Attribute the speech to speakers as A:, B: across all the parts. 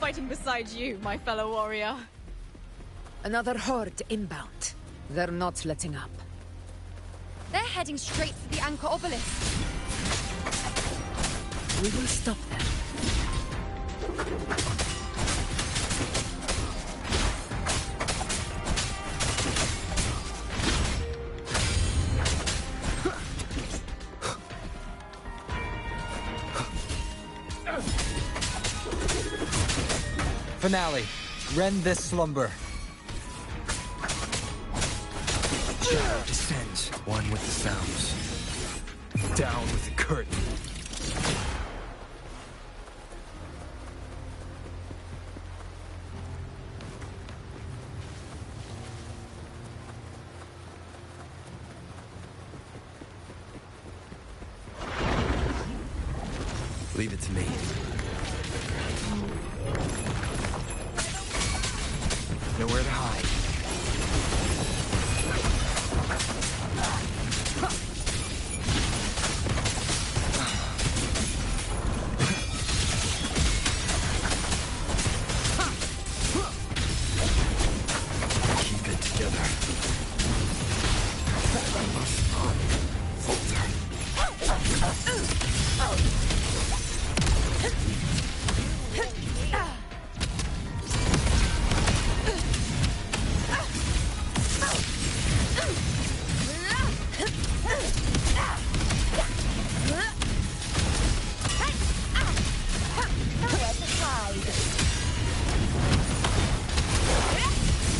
A: fighting beside you, my fellow warrior.
B: Another horde inbound. They're not letting up.
C: They're heading straight for the Anchor Obelisk.
B: We will stop them.
D: Finale. Rend this slumber. Shadow descends. One with the sounds. Down with the curtain. Leave it to me. Nowhere to hide. Keep it together. I must not falter.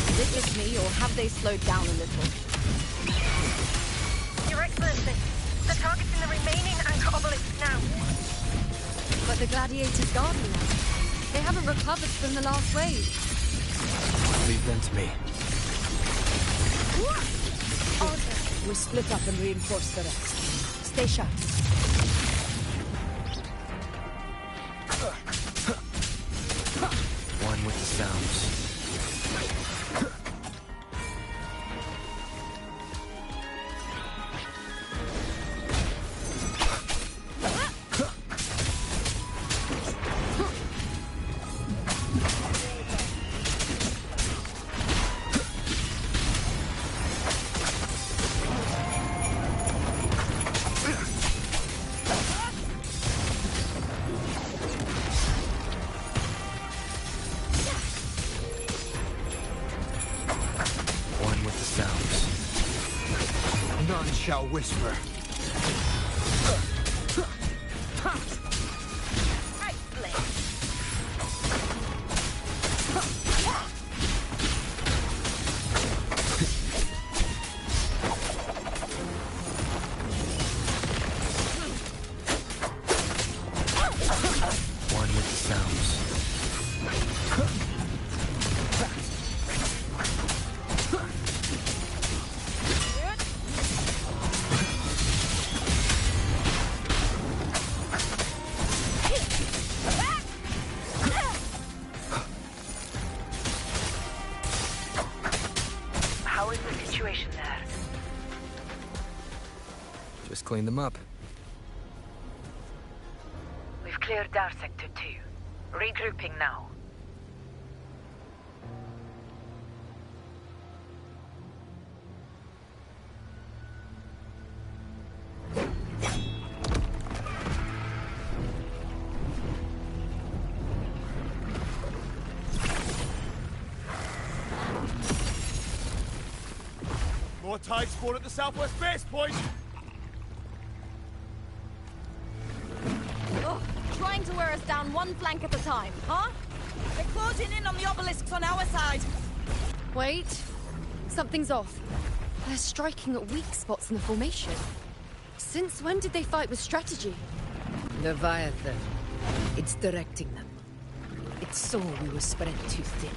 A: Is it just me, or have they slowed down a little?
E: Your Excellency, the target's in the remaining Anchor Obelisk now.
C: But the gladiators guarding them. They haven't recovered from the last wave.
D: Leave them to me.
B: We'll split up and reinforce the rest. Stay sharp.
D: One with the sounds. None shall whisper. One with the sounds.
E: How is the situation there?
D: Just clean them up.
E: We've cleared Dar Sector 2. Regrouping now.
F: More tide spawn at the southwest base point!
A: Ugh, trying to wear us down one flank at a time, huh? They're closing in on the obelisks on our side.
C: Wait. Something's off. They're striking at weak spots in the formation. Since when did they fight with strategy?
B: Leviathan. It's directing them. It saw we were spread too thin,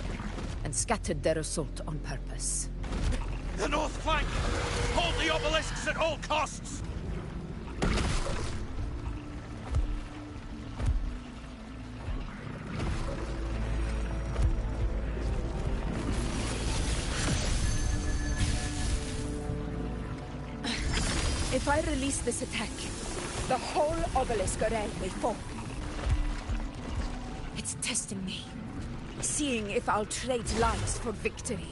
B: and scattered their assault on purpose.
F: The north flank! Hold the obelisks at all costs!
B: If I release this attack, the whole obelisk array will fall. It's testing me. seeing if I'll trade lives for victory.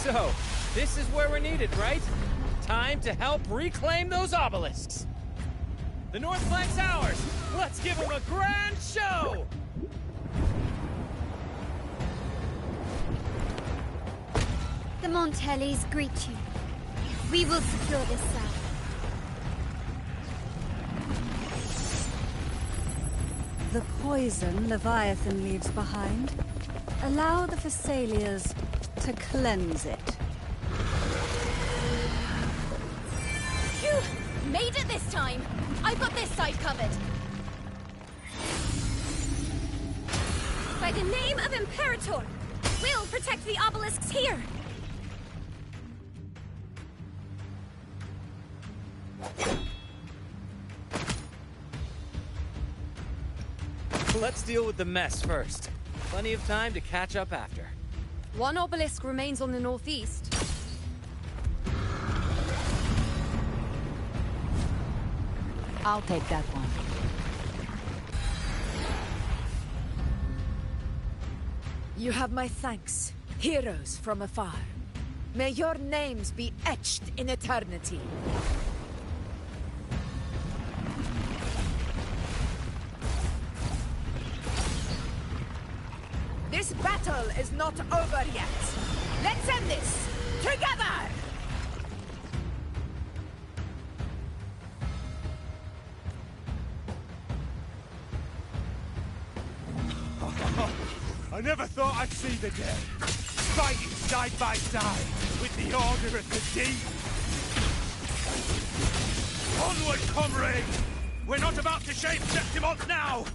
G: So, this is where we're needed, right? Time to help reclaim those obelisks. The North Flank's ours! Let's give them a grand show!
H: The Montellis greet you. We will secure this south.
I: The poison Leviathan leaves behind. Allow the Phassalias to cleanse it.
A: Phew! Made it this time! I've got this side covered!
H: By the name of Imperator, we'll protect the obelisks here!
G: Let's deal with the mess first. Plenty of time to catch up after.
C: One obelisk remains on the northeast.
B: I'll take that one. You have my thanks, heroes from afar. May your names be etched in eternity. This battle is not over yet. Let's end this together!
F: I never thought I'd see the day. Fighting side by side with the Order of the Deep. Onward, comrade! We're not about to shape Septimont now!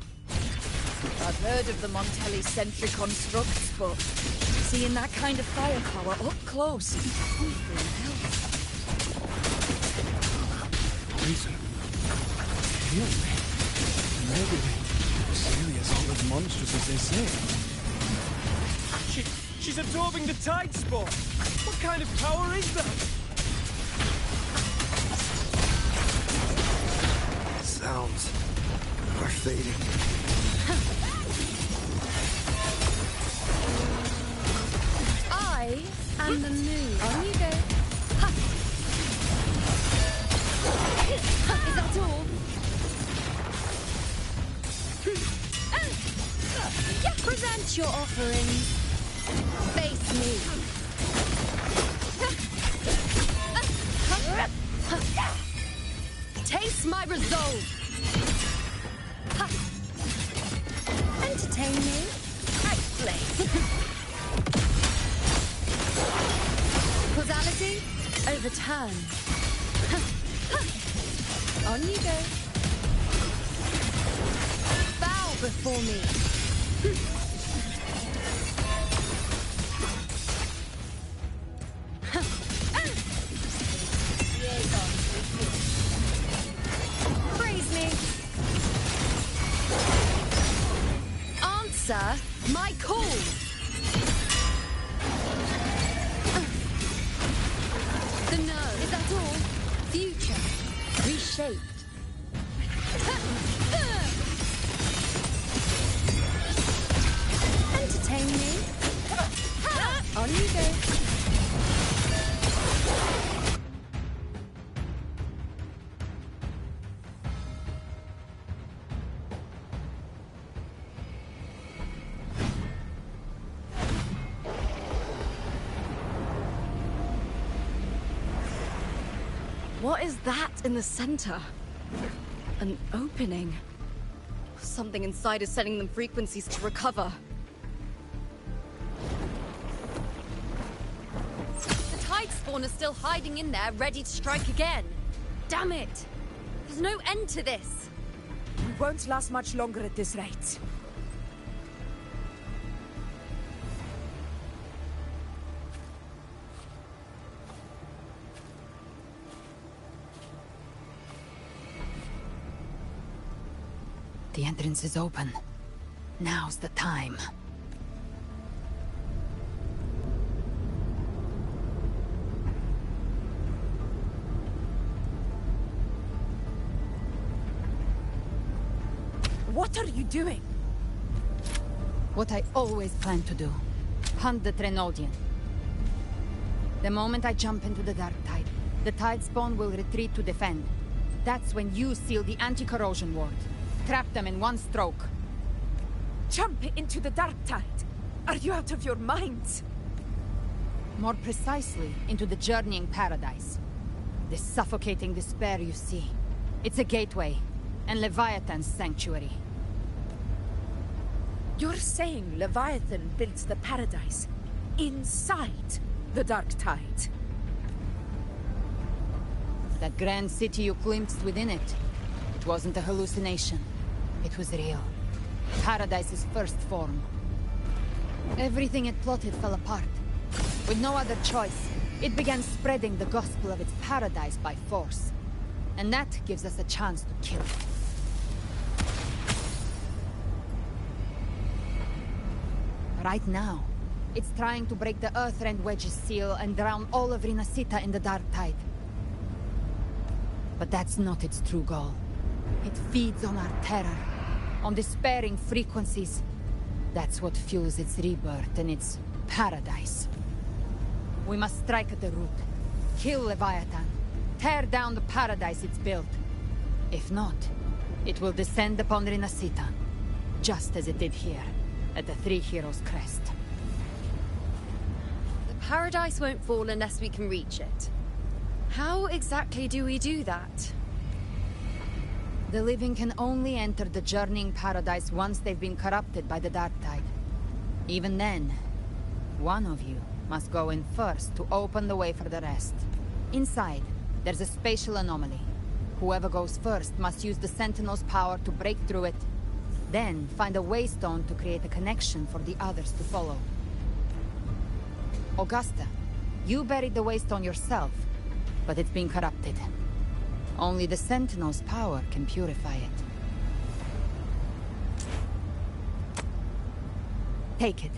B: I've heard of the Montelli sentry constructs, but seeing that kind of firepower up close, something else.
D: Reason. Heal me. Maybe Celia's aren't as monstrous as they say.
G: She's absorbing the tide spore! What kind of power is that?
D: Sounds are fading.
C: I am the moon. On you go. Ha. Is that all? Present your offerings. Face me. Taste my resolve. Entertain me. Causality, overturn. On you go. Bow before me. Praise me. Answer my call. The nerve. Is that all? Future. Reshaped. Entertain me. On you go. What is that in the center? An opening. Something inside is sending them frequencies to recover. The tide spawn is still hiding in there, ready to strike again. Damn it! There's no end to this.
F: We
B: won't last much longer at this rate. The entrance is open. Now's the time. What are you doing? What I always planned to do. Hunt the Trenodian. The moment I jump into the Dark Tide, the Tide Spawn will retreat to defend. That's when you seal the anti-corrosion ward. Trap them in one stroke. Jump into the Dark Tide? Are you out of your minds? More precisely, into the Journeying Paradise. This suffocating despair you see. It's a gateway, and Leviathan's sanctuary. You're saying Leviathan builds the Paradise inside the Dark Tide? That grand city you glimpsed within it, it wasn't a hallucination. It was real. Paradise's first form. Everything it plotted fell apart. With no other choice, it began spreading the gospel of its paradise by force. And that gives us a chance to kill it. Right now, it's trying to break the Earthrend Wedge's seal and drown all of Rinasita in the Dark Tide. But that's not its true goal. It feeds on our terror, on despairing frequencies. That's what fuels its rebirth and its paradise. We must strike at the root, kill Leviathan, tear down the paradise it's built. If not, it will descend upon Rinasita, just as it did here, at the Three Heroes Crest.
C: The paradise won't fall unless we can reach it. How exactly do we do that?
B: The living can only enter the Journeying Paradise once they've been corrupted by the Dark Tide. Even then, one of you must go in first to open the way for the rest. Inside, there's a spatial anomaly. Whoever goes first must use the Sentinel's power to break through it, then find a waystone to create a connection for the others to follow. Augusta, you buried the waystone yourself, but it's been corrupted. Only the Sentinel's power can purify it. Take it.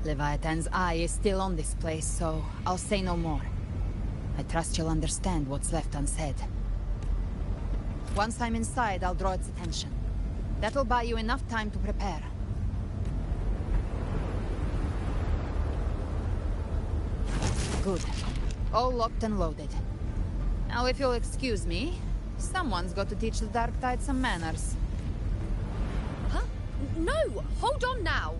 B: Leviathan's eye is still on this place, so I'll say no more. I trust you'll understand what's left unsaid. Once I'm inside, I'll draw its attention. That'll buy you enough time to prepare. Good. All locked and loaded. Now, if you'll excuse me, someone's got to teach the Dark Tide some manners.
C: Huh? No! Hold on now!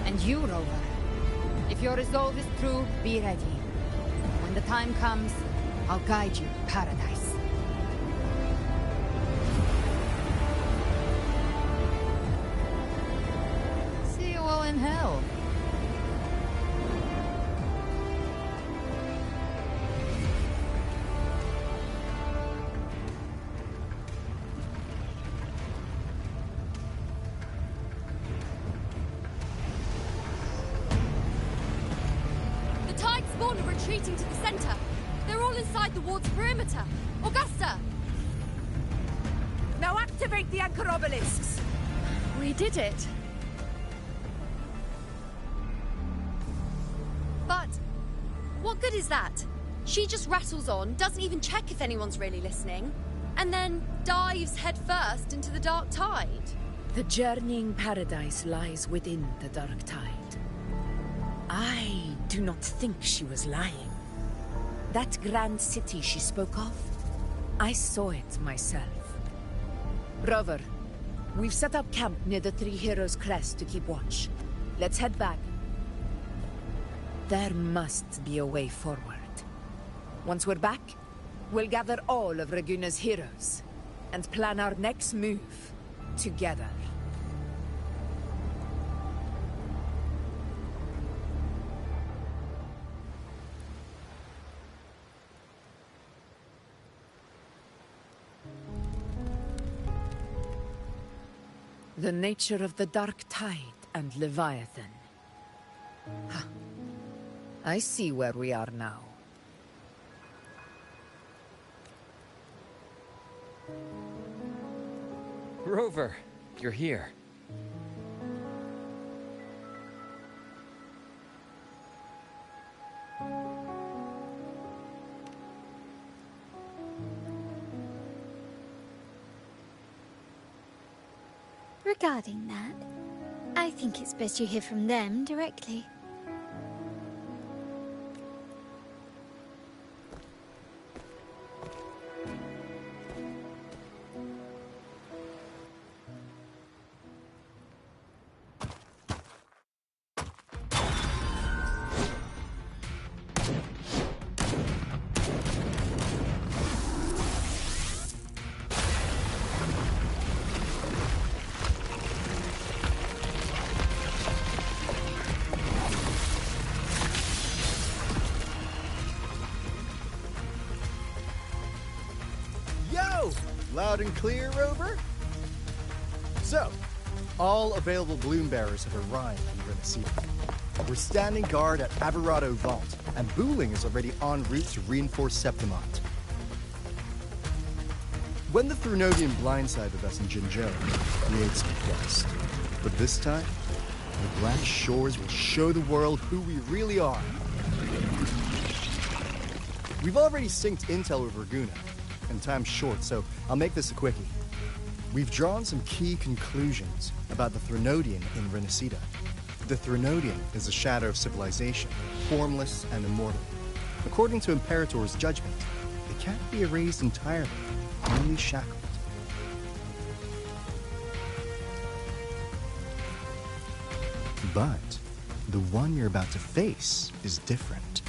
B: And you, Rover. If your resolve is true, be ready. When the time comes, I'll guide you to paradise. See you all in hell.
C: Retreating to the center. They're all inside the ward's perimeter. Augusta!
B: Now activate the anchor obelisks!
C: We did it. But what good is that? She just rattles on, doesn't even check if anyone's really listening, and then dives headfirst into the Dark Tide.
B: The Journeying Paradise lies within the Dark Tide. I do not think she was lying. That grand city she spoke of, I saw it myself. Rover, we've set up camp near the Three Heroes Crest to keep watch. Let's head back. There must be a way forward. Once we're back, we'll gather all of Raguna's heroes and plan our next move together.
J: The nature of the Dark Tide and Leviathan. Huh. I see where we are now.
G: Rover, you're here.
H: Regarding that, I think it's best you hear from them directly.
K: Loud and clear, Rover? So, all available bloom bearers have arrived in Renacida. We're standing guard at Averado Vault, and Booling is already en route to reinforce Septimont. When the Threnodian blindsided us in Jinzhou, we ate some dust. But this time, the Black Shores will show the world who we really are. We've already synced intel with Raguna, and time's short, so I'll make this a quickie. We've drawn some key conclusions about the Threnodian in Renacida. The Threnodian is a shadow of civilization, formless and immortal. According to Imperator's judgment, it can't be erased entirely, only shackled. But the one you're about to face is different.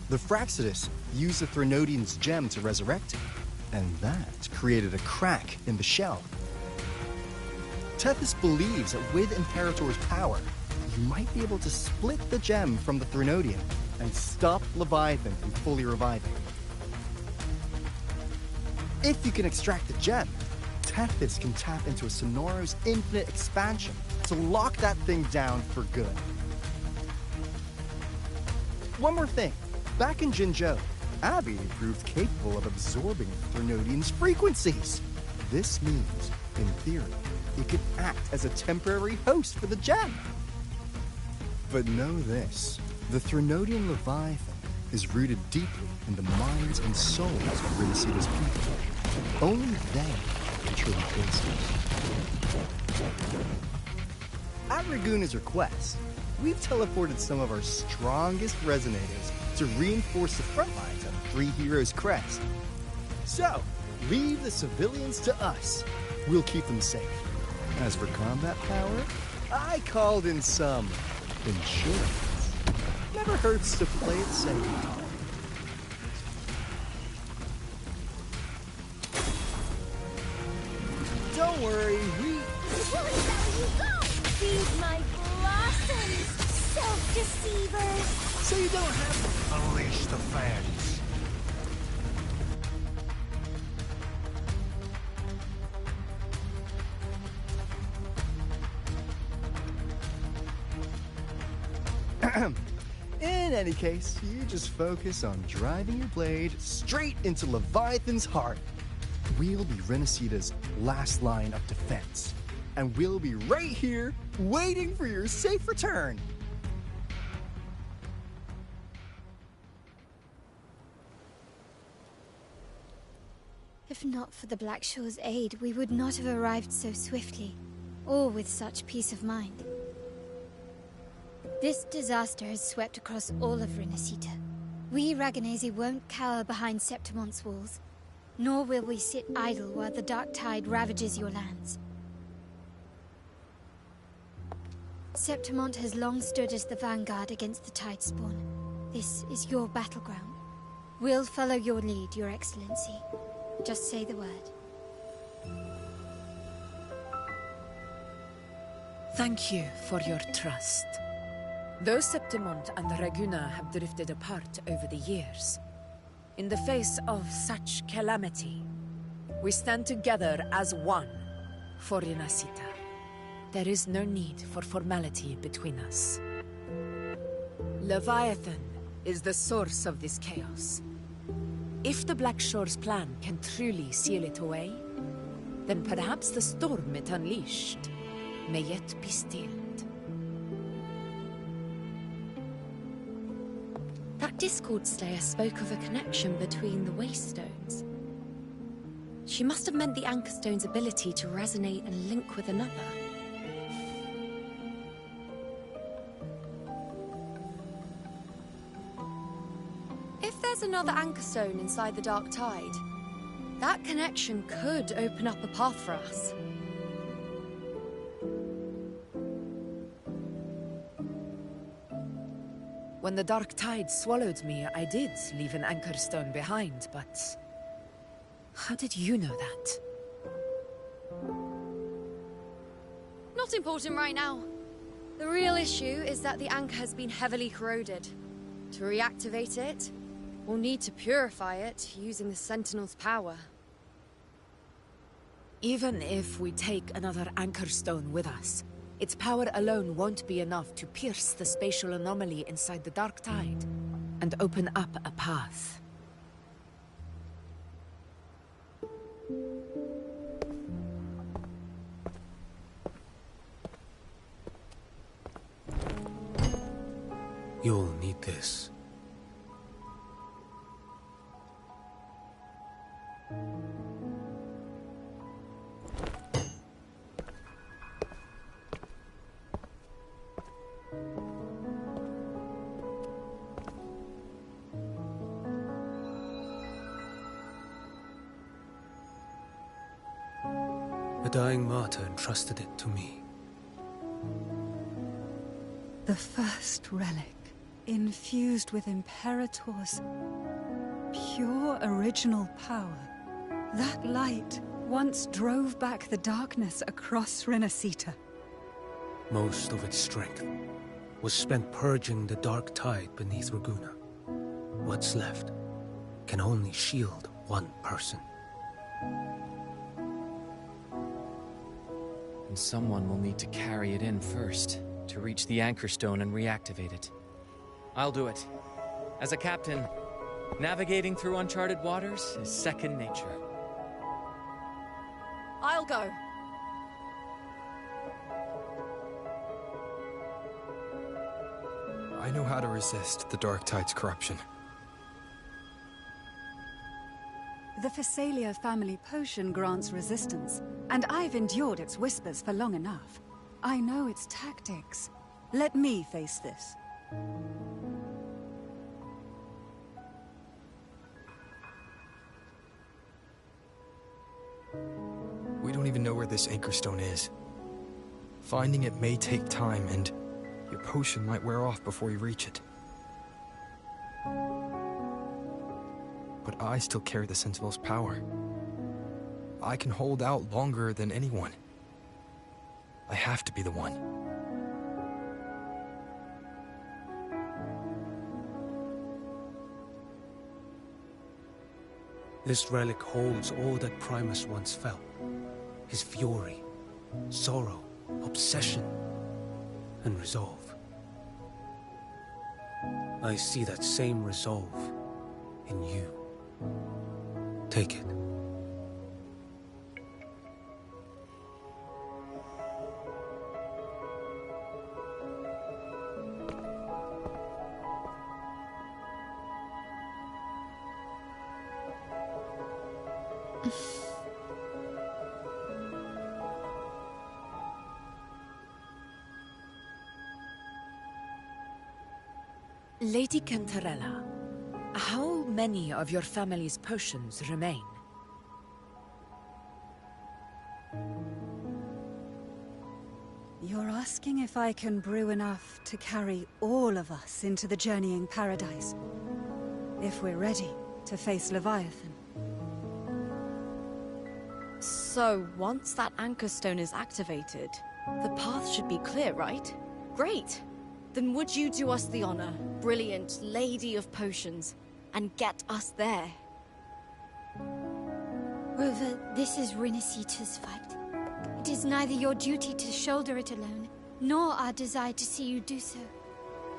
K: The Fraxidus used the Threnodian's gem to resurrect it, and that created a crack in the shell. Tethys believes that with Imperator's power, you might be able to split the gem from the Threnodian and stop Leviathan from fully reviving. If you can extract the gem, Tethys can tap into a Sonoros infinite expansion to lock that thing down for good. One more thing. Back in Jinzhou, Abby proved capable of absorbing Threnodian's frequencies. This means, in theory, it could act as a temporary host for the gem. But know this, the Threnodian Leviathan is rooted deeply in the minds and souls of Renacida's people. Only they can truly face it. At Raguna's request, we've teleported some of our strongest resonators to reinforce the front lines of the Three Heroes Crest. So, leave the civilians to us. We'll keep them safe. As for combat power, I called in some insurance. Never hurts to play it safe. Don't worry, we...
H: Feed my blossoms, self-deceivers!
K: So you don't have to...
F: Unleash the fans.
K: In any case, you just focus on driving your blade straight into Leviathan's heart. We'll be Renacida's last line of defense. And we'll be right here, waiting for your safe return.
H: If not for the Black Shore's aid, we would not have arrived so swiftly, or with such peace of mind. This disaster has swept across all of Renacida. We Raganazi won't cower behind Septimont's walls, nor will we sit idle while the Dark Tide ravages your lands. Septimont has long stood as the vanguard against the Tidespawn. This is your battleground. We'll follow your lead, Your Excellency. Just say the word.
J: Thank you for your trust. Though Septimont and Raguna have drifted apart over the years, in the face of such calamity, we stand together as one for Renacida. There is no need for formality between us. Leviathan is the source of this chaos. If the Black Shore's plan can truly seal it away, then perhaps the storm it unleashed may yet be stilled.
C: That Discord Slayer spoke of a connection between the Waystones. She must have meant the Anchorstone's ability to resonate and link with another. If there's another Anchorstone inside the Dark Tide, that connection could open up a path for us.
J: When the Dark Tide swallowed me, I did leave an Anchorstone behind, but... how did you know that?
C: Not important right now. The real issue is that the anchor has been heavily corroded. To reactivate it, we'll need to purify it using the Sentinel's power.
J: Even if we take another Anchorstone with us, its power alone won't be enough to pierce the spatial anomaly inside the Dark Tide and open up a path.
D: You'll need this. A dying martyr entrusted it to me.
I: The first relic, infused with Imperator's pure original power. That light once drove back the darkness across Renacita.
D: Most of its strength was spent purging the Dark Tide beneath Ragusa. What's left can only shield one person.
G: And someone will need to carry it in first, to reach the Anchorstone and reactivate it. I'll do it. As a captain, navigating through uncharted waters is second nature.
A: I'll go.
L: I know how to resist the Dark Tide's corruption.
I: The Phasalia family potion grants resistance, and I've endured its whispers for long enough. I know its tactics. Let me face this.
L: We don't even know where this Anchorstone is. Finding it may take time, and your potion might wear off before you reach it. But I still carry the Sentinel's power. I can hold out longer than anyone. I have to be the one.
D: This relic holds all that Primus once felt. His fury, sorrow, obsession, and resolve. I see that same resolve in you. Take it.
J: Lady Cantarella, how many of your family's potions remain?
I: You're asking if I can brew enough to carry all of us into the journeying paradise. If we're ready to face Leviathan.
A: So, once that Anchorstone is activated, the path should be clear, right? Great! Then would you do us the honor, brilliant Lady of Potions, and get us there?
H: Rover, this is Renacita's fight. It is neither your duty to shoulder it alone, nor our desire to see you do so.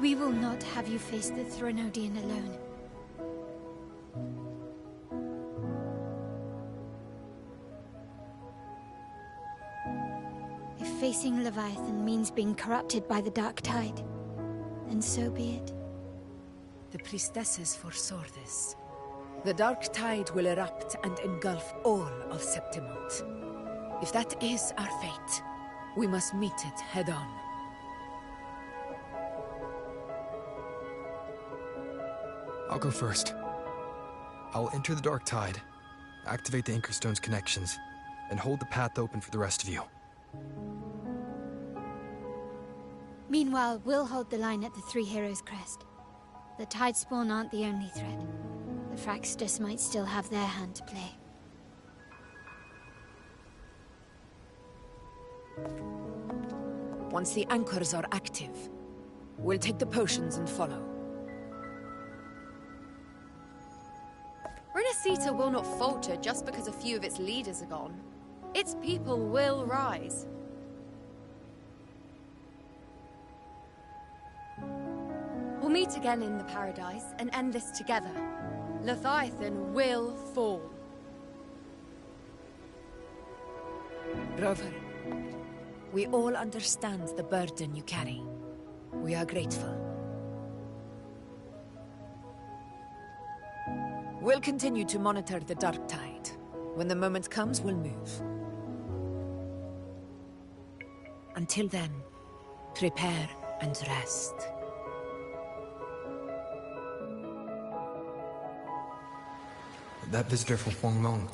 H: We will not have you face the Threnodian alone. If facing Leviathan means being corrupted by the Dark Tide, then so be it.
J: The priestesses foresaw this. The Dark Tide will erupt and engulf all of Septimont. If that is our fate, we must meet it head-on.
L: I'll go first. I'll enter the Dark Tide, activate the Anchorstone's connections, and hold the path open for the rest of you.
H: Meanwhile, we'll hold the line at the Three Heroes Crest. The Tidespawn aren't the only threat. The Fraxtus might still have their hand to play.
J: Once the anchors are active, we'll take the potions and follow.
C: Renacita will not falter just because a few of its leaders are gone. Its people will rise. We'll meet again in the Paradise and end this together. Leviathan will fall.
J: Rover, we all understand the burden you carry. We are grateful. We'll continue to monitor the Dark Tide. When the moment comes, we'll move. Until then, prepare and rest.
L: That visitor from Huangmeng.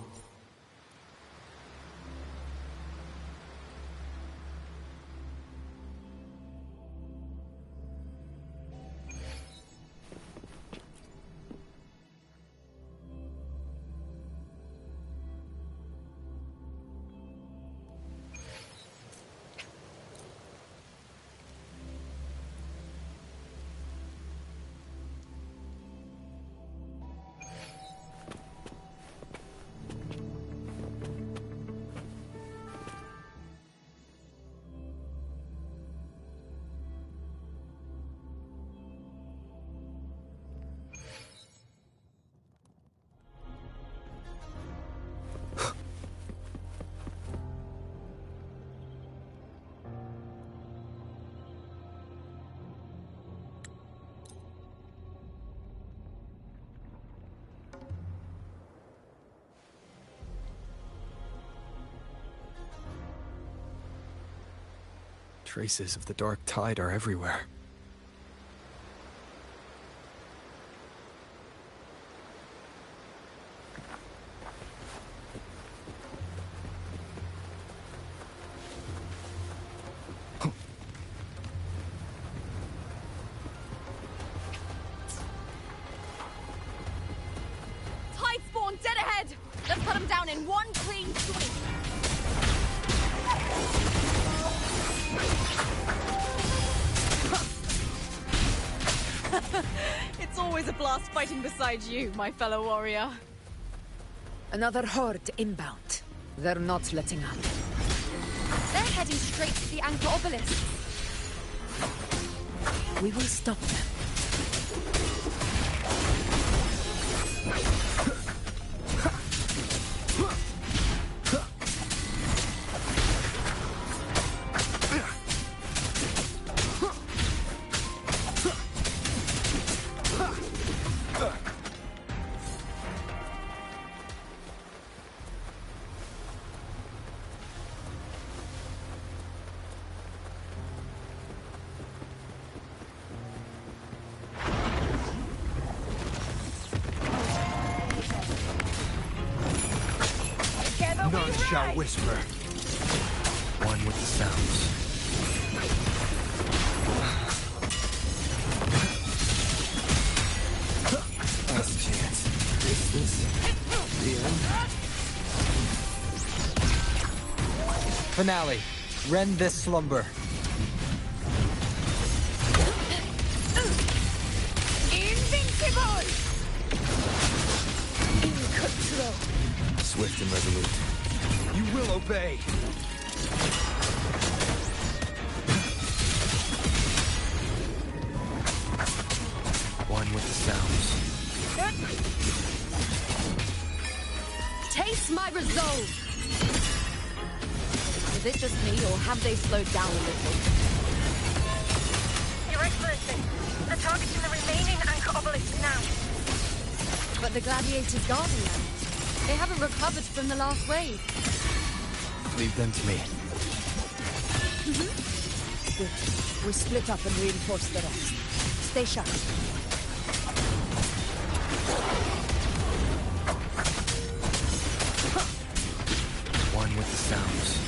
L: Traces of the Dark Tide are everywhere.
A: Tidespawn dead ahead! Let's put them down in one clean sweep! It's always a blast fighting beside you, my fellow warrior.
J: Another horde inbound. They're not letting up.
C: They're heading straight to the Anchor Obelisk.
J: We will stop them.
F: None shall whisper. One with the sounds. Last chance. Is this the end?
M: Finale. Rend this slumber.
J: Invincible! In control.
F: Swift and resolute. You will obey.
A: my resolve! Is it just me, or have they slowed down a little?
E: Your Excellency, the target's in the remaining anchor obelisk now.
C: But the gladiators guarding them, they haven't recovered from the last wave.
L: Leave them to me.
J: Good. We split up and reinforce the rest. Stay sharp.
L: One with the sounds.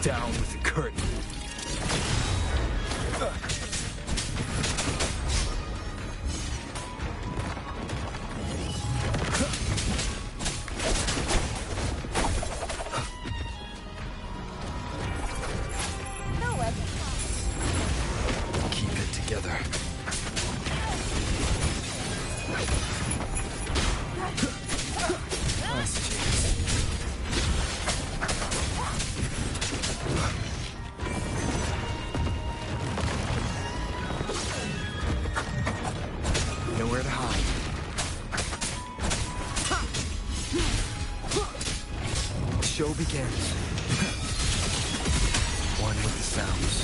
L: Down with the curtain. Keep it together. Nowhere to hide. The show begins. One with the sounds.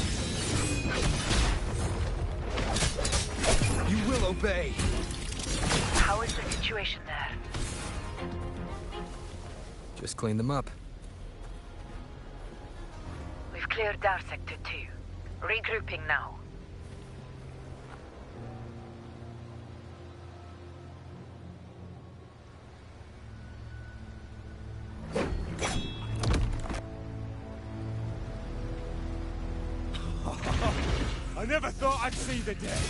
L: You will obey.
E: How is the situation there?
L: Just clean them up.
E: We've cleared Dar Sector 2. Regrouping now.
F: I never thought I'd see the day.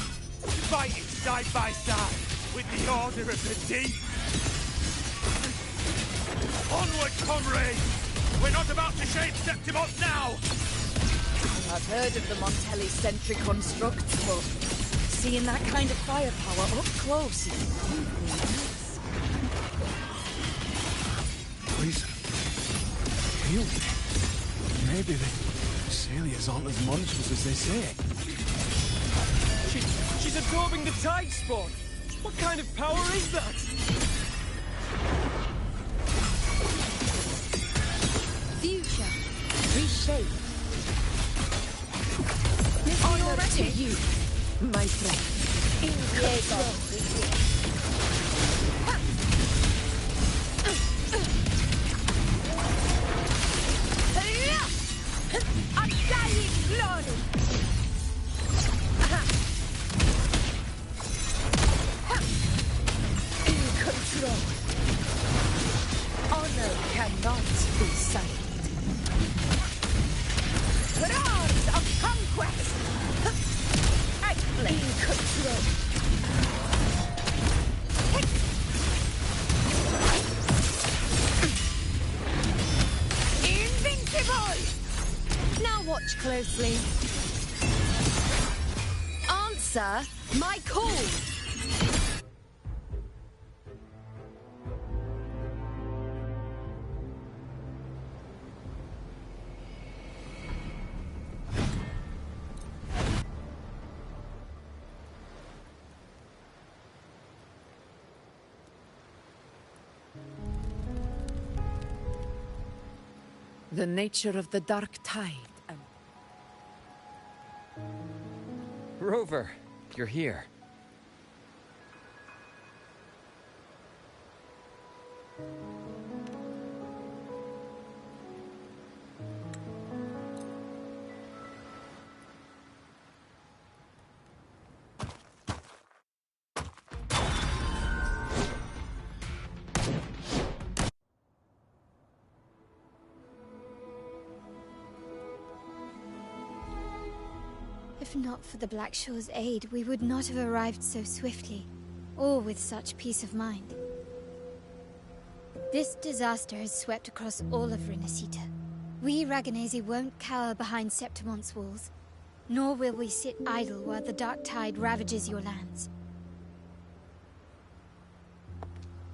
F: Fighting side by side with the Order of the Deep. Onward, comrades! We're not about to shave Septimont now!
A: I've heard of the Montelli-centric constructs, but seeing that kind of firepower up close is something else.
F: Please, heal me. Maybe the Celia's aren't as monstrous as they say.
G: She's absorbing the tide spawn! What kind of power is that?
H: Future. Reshape.
J: Honor to you, my friend. In control.
E: A dying glory!
J: In control. Honor cannot be silent. Roars of conquest! In control. Invincible!
C: Now watch closely. Answer my call!
J: The nature of the dark tide.
G: Rover, you're here.
H: If not for the Black Shore's aid, we would not have arrived so swiftly, or with such peace of mind. This disaster has swept across all of Renacita. We Raganazi won't cower behind Septimont's walls, nor will we sit idle while the dark tide ravages your lands.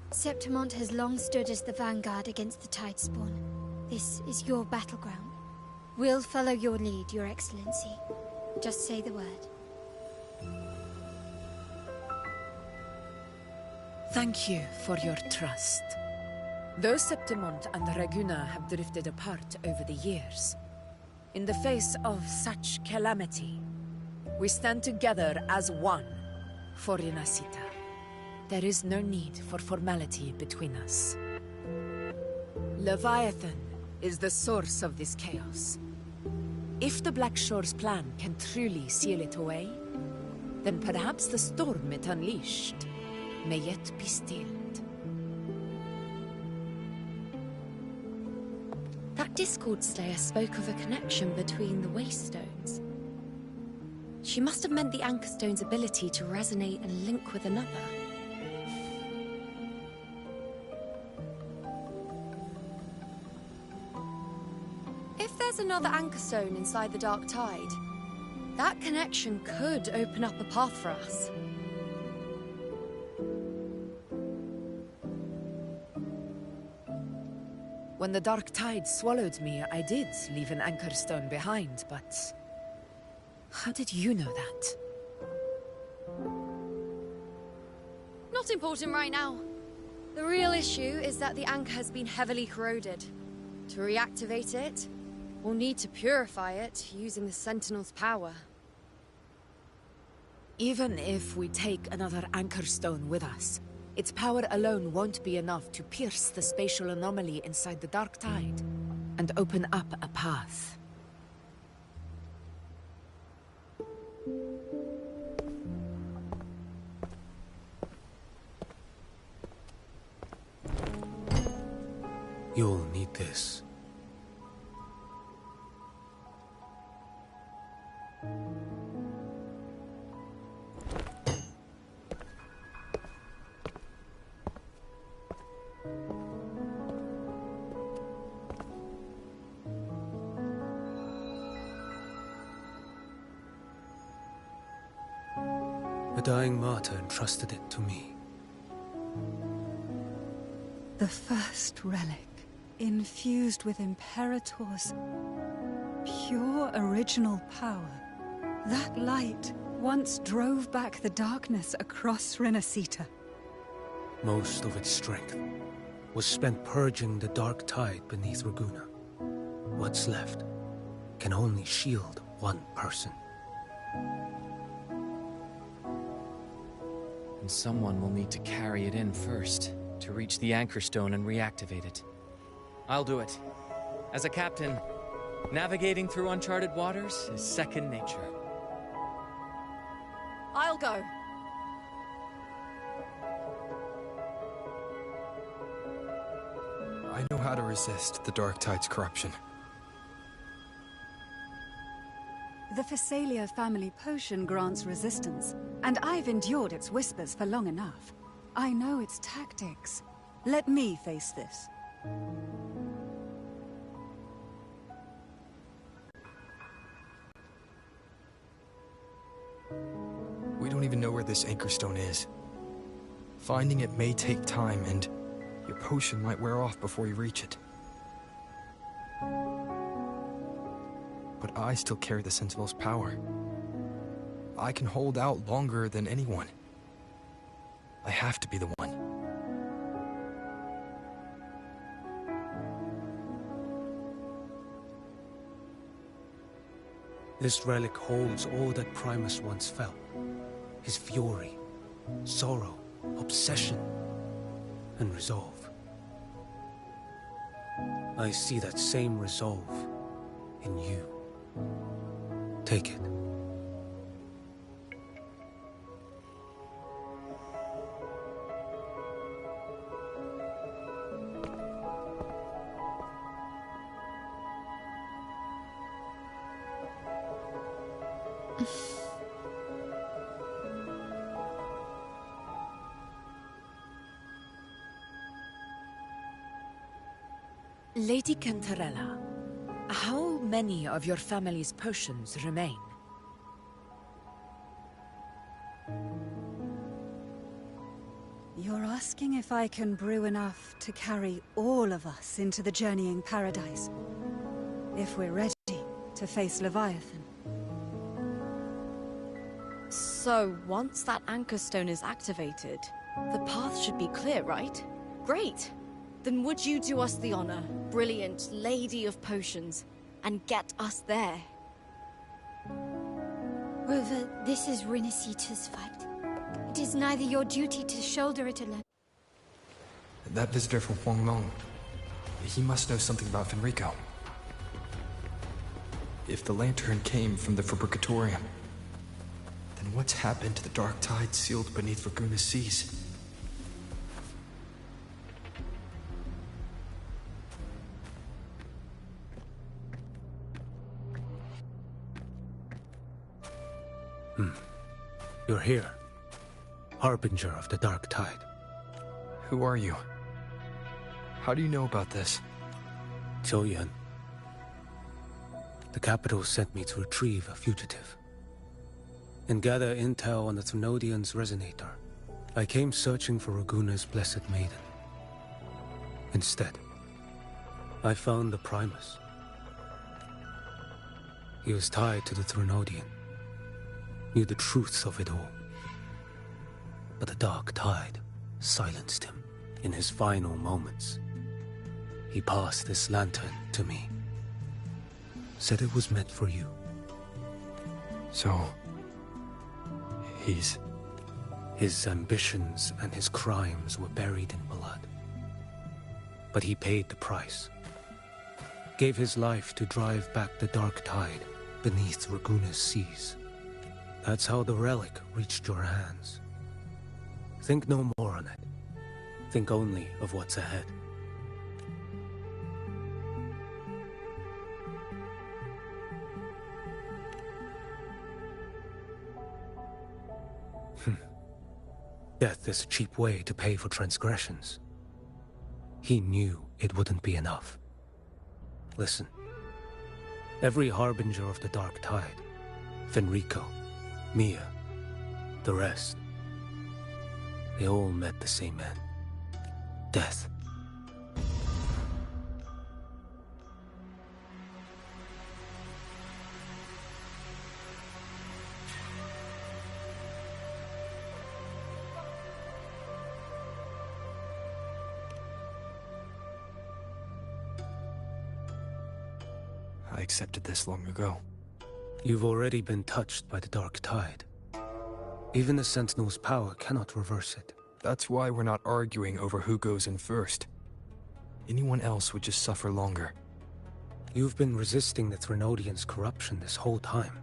H: Septimont has long stood as the vanguard against the Tidespawn. This is your battleground. We'll follow your lead, Your Excellency. Just say the word.
J: Thank you for your trust. Though Septimont and Raguna have drifted apart over the years, in the face of such calamity, we stand together as one for Renacita. There is no need for formality between us. Leviathan is the source of this chaos. If the Black Shore's plan can truly seal it away, then perhaps the storm it unleashed may yet be stilled.
C: That Discord Slayer spoke of a connection between the Wastestones. She must have meant the Anchorstone's ability to resonate and link with another. If there's another Anchorstone inside the Dark Tide, that connection could open up a path for us.
J: When the Dark Tide swallowed me, I did leave an Anchorstone behind, but... how did you know that?
C: Not important right now. The real issue is that the anchor has been heavily corroded. To reactivate it, we'll need to purify it using the Sentinel's power.
J: Even if we take another Anchorstone with us, its power alone won't be enough to pierce the spatial anomaly inside the Dark Tide and open up a path.
D: You'll need this. A dying martyr entrusted it to me.
I: The first relic, infused with Imperator's pure original power. That light once drove back the darkness across Renacita.
D: Most of its strength was spent purging the dark tide beneath Raguna. What's left can only shield one person.
G: And someone will need to carry it in first, to reach the Anchorstone and reactivate it. I'll do it. As a captain, navigating through uncharted waters is second nature.
A: I'll go.
L: I know how to resist the Dark Tide's corruption.
I: The Phasalia family potion grants resistance, and I've endured its whispers for long enough. I know its tactics. Let me face this.
L: We don't even know where this Anchorstone is. Finding it may take time, and your potion might wear off before you reach it. But I still carry the Sentinel's power. I can hold out longer than anyone. I have to be the one.
D: This relic holds all that Primus once felt. His fury, sorrow, obsession, and resolve. I see that same resolve in you. Take it.
J: Lady Cantarella, how many of your family's potions remain?
I: You're asking if I can brew enough to carry all of us into the journeying paradise. If we're ready to face Leviathan.
A: So, once that Anchorstone is activated, the path should be clear, right? Great! Then would you do us the honor, brilliant Lady of Potions, and get us there?
H: Rover, this is Rinasita's fight. It is neither your duty to shoulder it alone.
L: That visitor from Huanglong, he must know something about Fenrico. If the lantern came from the Fabricatorium, then what's happened to the dark tide sealed beneath Raguna's seas?
D: You're here. Harbinger of the dark tide.
L: Who are you? How do you know about this?
D: Zhou Yuan. The capital sent me to retrieve a fugitive and gather intel on the Thrunodian's resonator. I came searching for Raguna's blessed maiden. Instead, I found the Primus. He was tied to the Thrunodian, knew the truths of it all. But the dark tide silenced him in his final moments. He passed this lantern to me. Said it was meant for you.
L: So... he's...
D: His ambitions and his crimes were buried in blood. But he paid the price. Gave his life to drive back the dark tide beneath Raguna's seas. That's how the relic reached your hands. Think no more on it. Think only of what's ahead. Death is a cheap way to pay for transgressions. He knew it wouldn't be enough. Listen. Every harbinger of the dark tide, Fenrico, Mia, the rest, they all met the same end. Death.
L: I accepted this long ago.
D: You've already been touched by the dark tide. Even the Sentinel's power cannot reverse it.
L: That's why we're not arguing over who goes in first. Anyone else would just suffer longer.
D: You've been resisting the Thrunodian's corruption this whole time.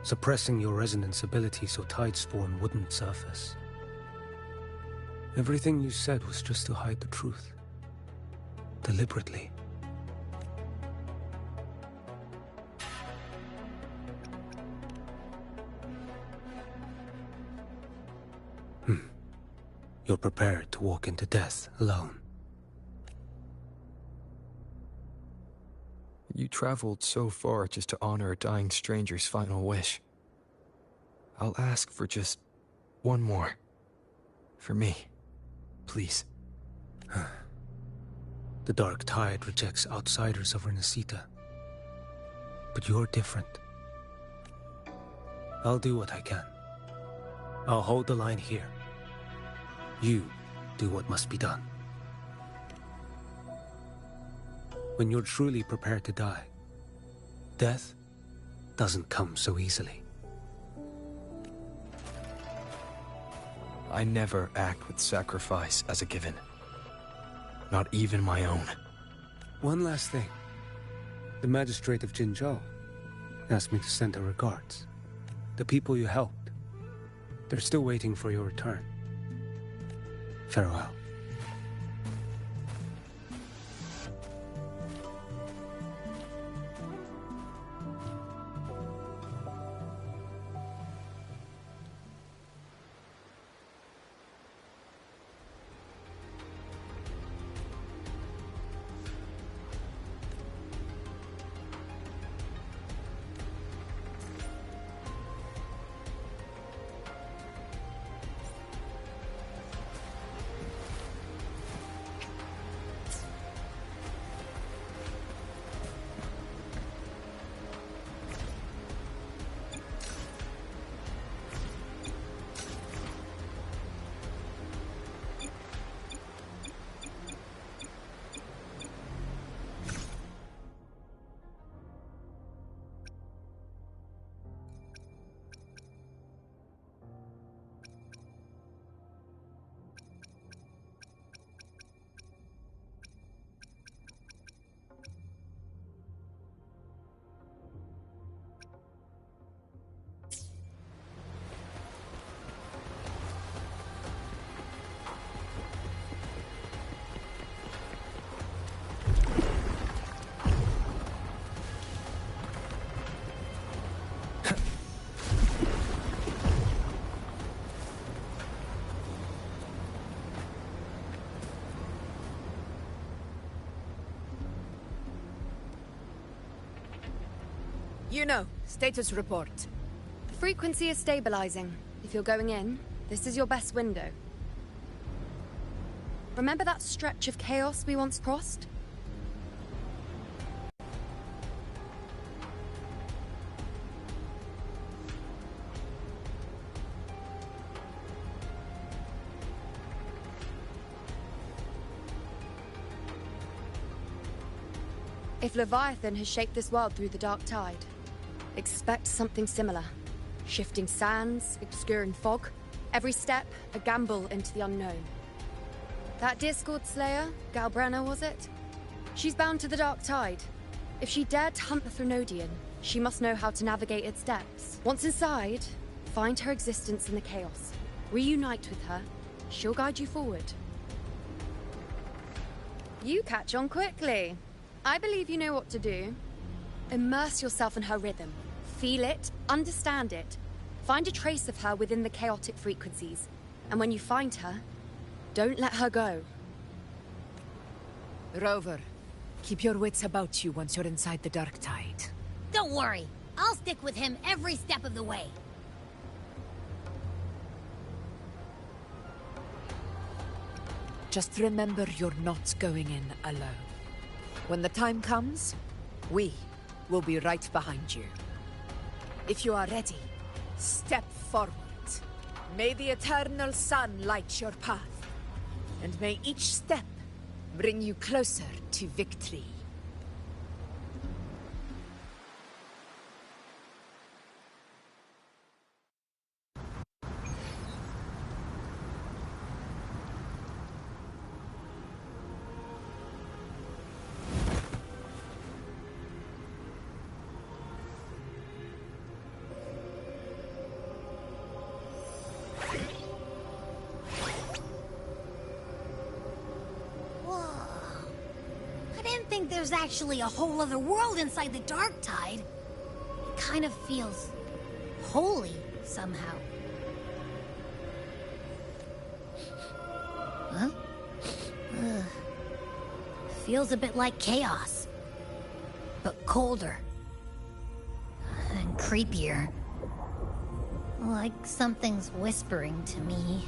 D: Suppressing your resonance ability so Tidespawn wouldn't surface. Everything you said was just to hide the truth. Deliberately. You're prepared to walk into death alone.
L: You traveled so far just to honor a dying stranger's final wish. I'll ask for just one more. For me. Please.
D: The dark tide rejects outsiders of Renacita. But you're different. I'll do what I can. I'll hold the line here. You do what must be done. When you're truly prepared to die, death doesn't come so easily.
L: I never act with sacrifice as a given. Not even my own.
D: One last thing. The magistrate of Jinzhou asked me to send her regards. The people you helped, they're still waiting for your return. Farewell.
J: You know, status report.
C: The frequency is stabilizing. If you're going in, this is your best window. Remember that stretch of chaos we once crossed? If Leviathan has shaped this world through the Dark Tide, expect something similar. Shifting sands, obscuring fog, every step a gamble into the unknown. That Discord Slayer, Galbrenna was it? She's bound to the Dark Tide. If she dared to hunt the Threnodian, she must know how to navigate its depths. Once inside, find her existence in the chaos. Reunite with her, she'll guide you forward. You catch on quickly. I believe you know what to do. Immerse yourself in her rhythm. Feel it, understand it. Find a trace of her within the chaotic frequencies. And when you find her, don't let her go.
J: Rover, keep your wits about you once you're inside the Dark Tide.
N: Don't worry. I'll stick with him every step of the way.
J: Just remember you're not going in alone. When the time comes, we will be right behind you. If you are ready, step forward. May the eternal sun light your path, and may each step bring you closer to victory.
N: There's actually a whole other world inside the Dark Tide. It kind of feels holy somehow. Huh? Feels a bit like chaos, but colder and creepier. Like something's whispering to me.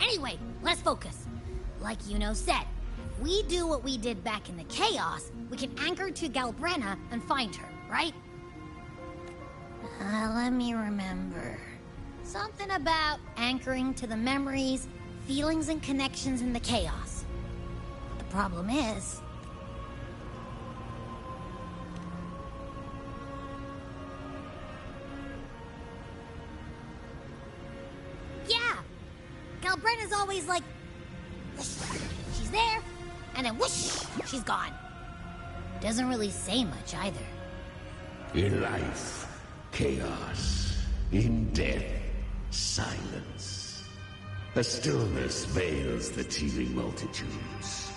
N: Anyway, let's focus. Like Yuno said, if we do what we did back in the Chaos, we can anchor to Galbrenna and find her, right? Let me remember. Something about anchoring to the memories, feelings, and connections in the Chaos. The problem is... yeah! Galbrenna's always like... she's there, and then whoosh, she's gone. Doesn't really say much either.
O: In life, chaos. In death, silence. A stillness veils the teeming multitudes.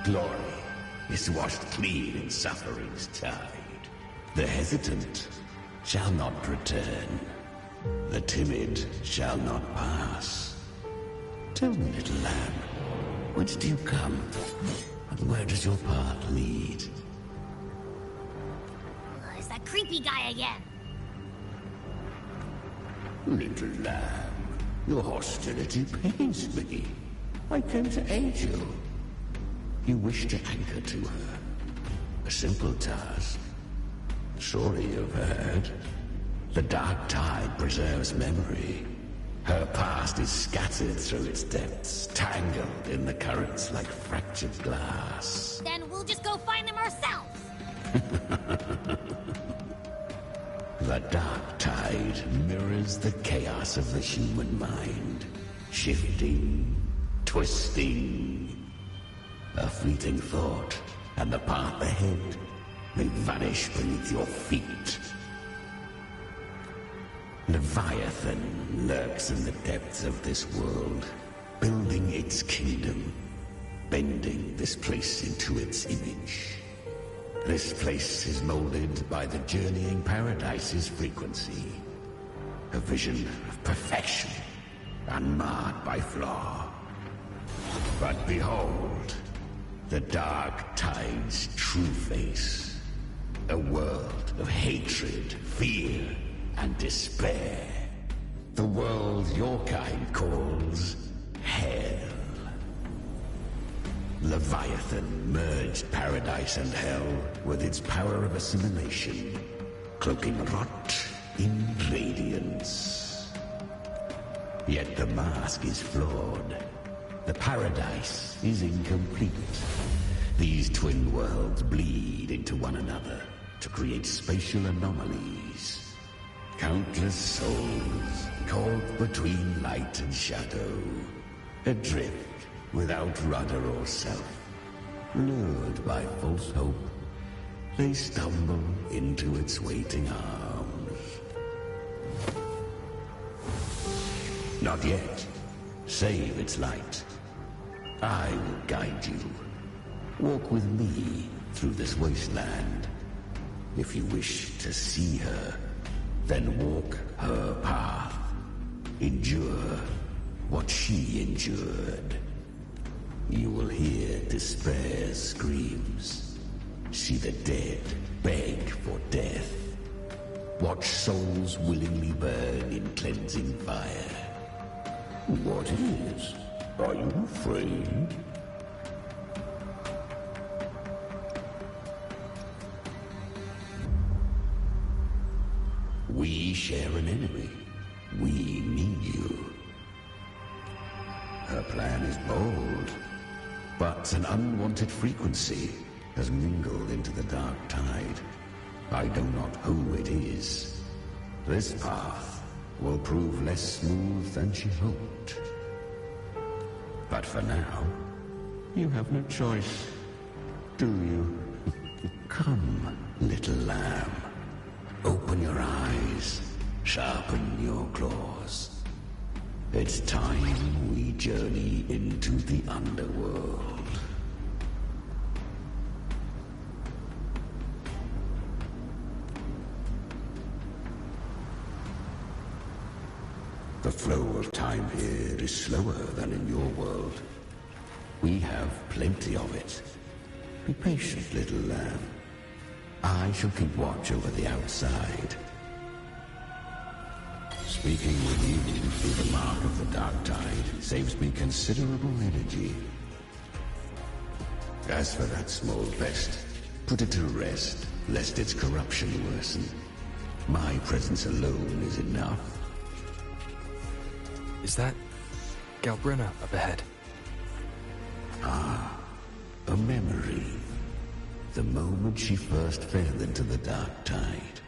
O: Glory is washed clean in suffering's tide. The hesitant shall not return. The timid shall not pass. Tell me, little lamb, whence do you come? And where does your path lead?
N: It's that creepy guy again.
O: Little lamb, your hostility pains me. I came to aid you. You wish to anchor to her. A simple task. Surely you've heard. The Dark Tide preserves memory. Her past is scattered through its depths, tangled in the currents like fractured glass.
N: Then we'll just go find them ourselves.
O: The Dark Tide mirrors the chaos of the human mind. Shifting, twisting. A fleeting thought, and the path ahead may vanish beneath your feet. Leviathan lurks in the depths of this world, building its kingdom, bending this place into its image. This place is molded by the journeying paradise's frequency. A vision of perfection, unmarred by flaw. But behold, The Dark Tide's true face. A world of hatred, fear, and despair. The world your kind calls Hell. Leviathan merged paradise and hell with its power of assimilation, cloaking rot in radiance. Yet the mask is flawed. The paradise is incomplete. These twin worlds bleed into one another to create spatial anomalies. Countless souls caught between light and shadow, adrift without rudder or self. Lured by false hope, they stumble into its waiting arms. Not yet. Save its light. I will guide you. Walk with me through this wasteland. If you wish to see her, then walk her path. Endure what she endured. You will hear despair's screams. See the dead beg for death. Watch souls willingly burn in cleansing fire. What is? Are you afraid? We share an enemy. We need you. Her plan is bold, but an unwanted frequency has mingled into the Dark Tide. I know not who it is. This path will prove less smooth than she hoped. But for now, you have no choice, do you? Come, little lamb. Open your eyes, sharpen your claws. It's time we journey into the underworld. The flow of time here is slower than in your world. We have plenty of it. Be patient, little lamb. I shall keep watch over the outside. Speaking with you through the mark of the Dark Tide saves me considerable energy. As for that small vest, put it to rest, lest its corruption worsen. My presence alone is enough.
L: Is that Galbrenna up ahead?
O: Ah, a memory. The moment she first fell into the Dark Tide,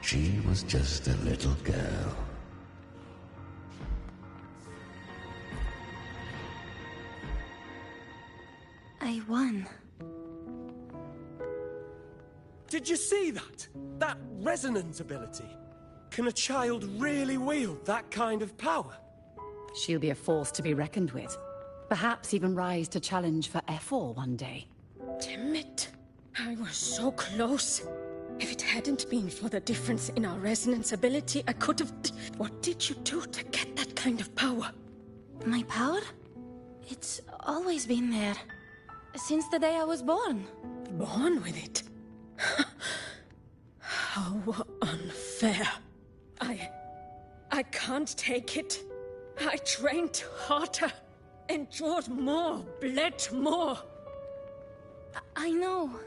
O: she was just a little girl.
P: I won.
Q: Did you see that? That resonance ability? Can a child really wield that kind of power?
R: She'll be a force to be reckoned with. Perhaps even rise to challenge for F4 one day.
S: Damn it. I was so close. If it hadn't been for the difference in our resonance ability, I could have... What did you do to get that kind of power?
P: My power? It's always been there. Since the day I was born.
S: Born with it? How unfair. I can't take it. I trained harder, endured more, bled more.
P: I know.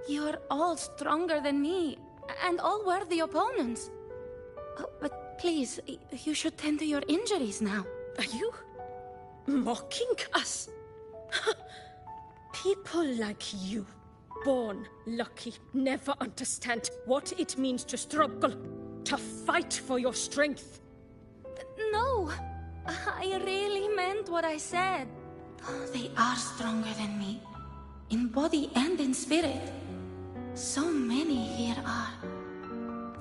P: You're all stronger than me, and all worthy opponents. But please, you should tend to your injuries now.
S: Are you mocking us? People like you, born lucky, never understand what it means to struggle, to fight for your strength.
P: No, I really meant what I said. They are stronger than me, in body and in spirit. So many here are.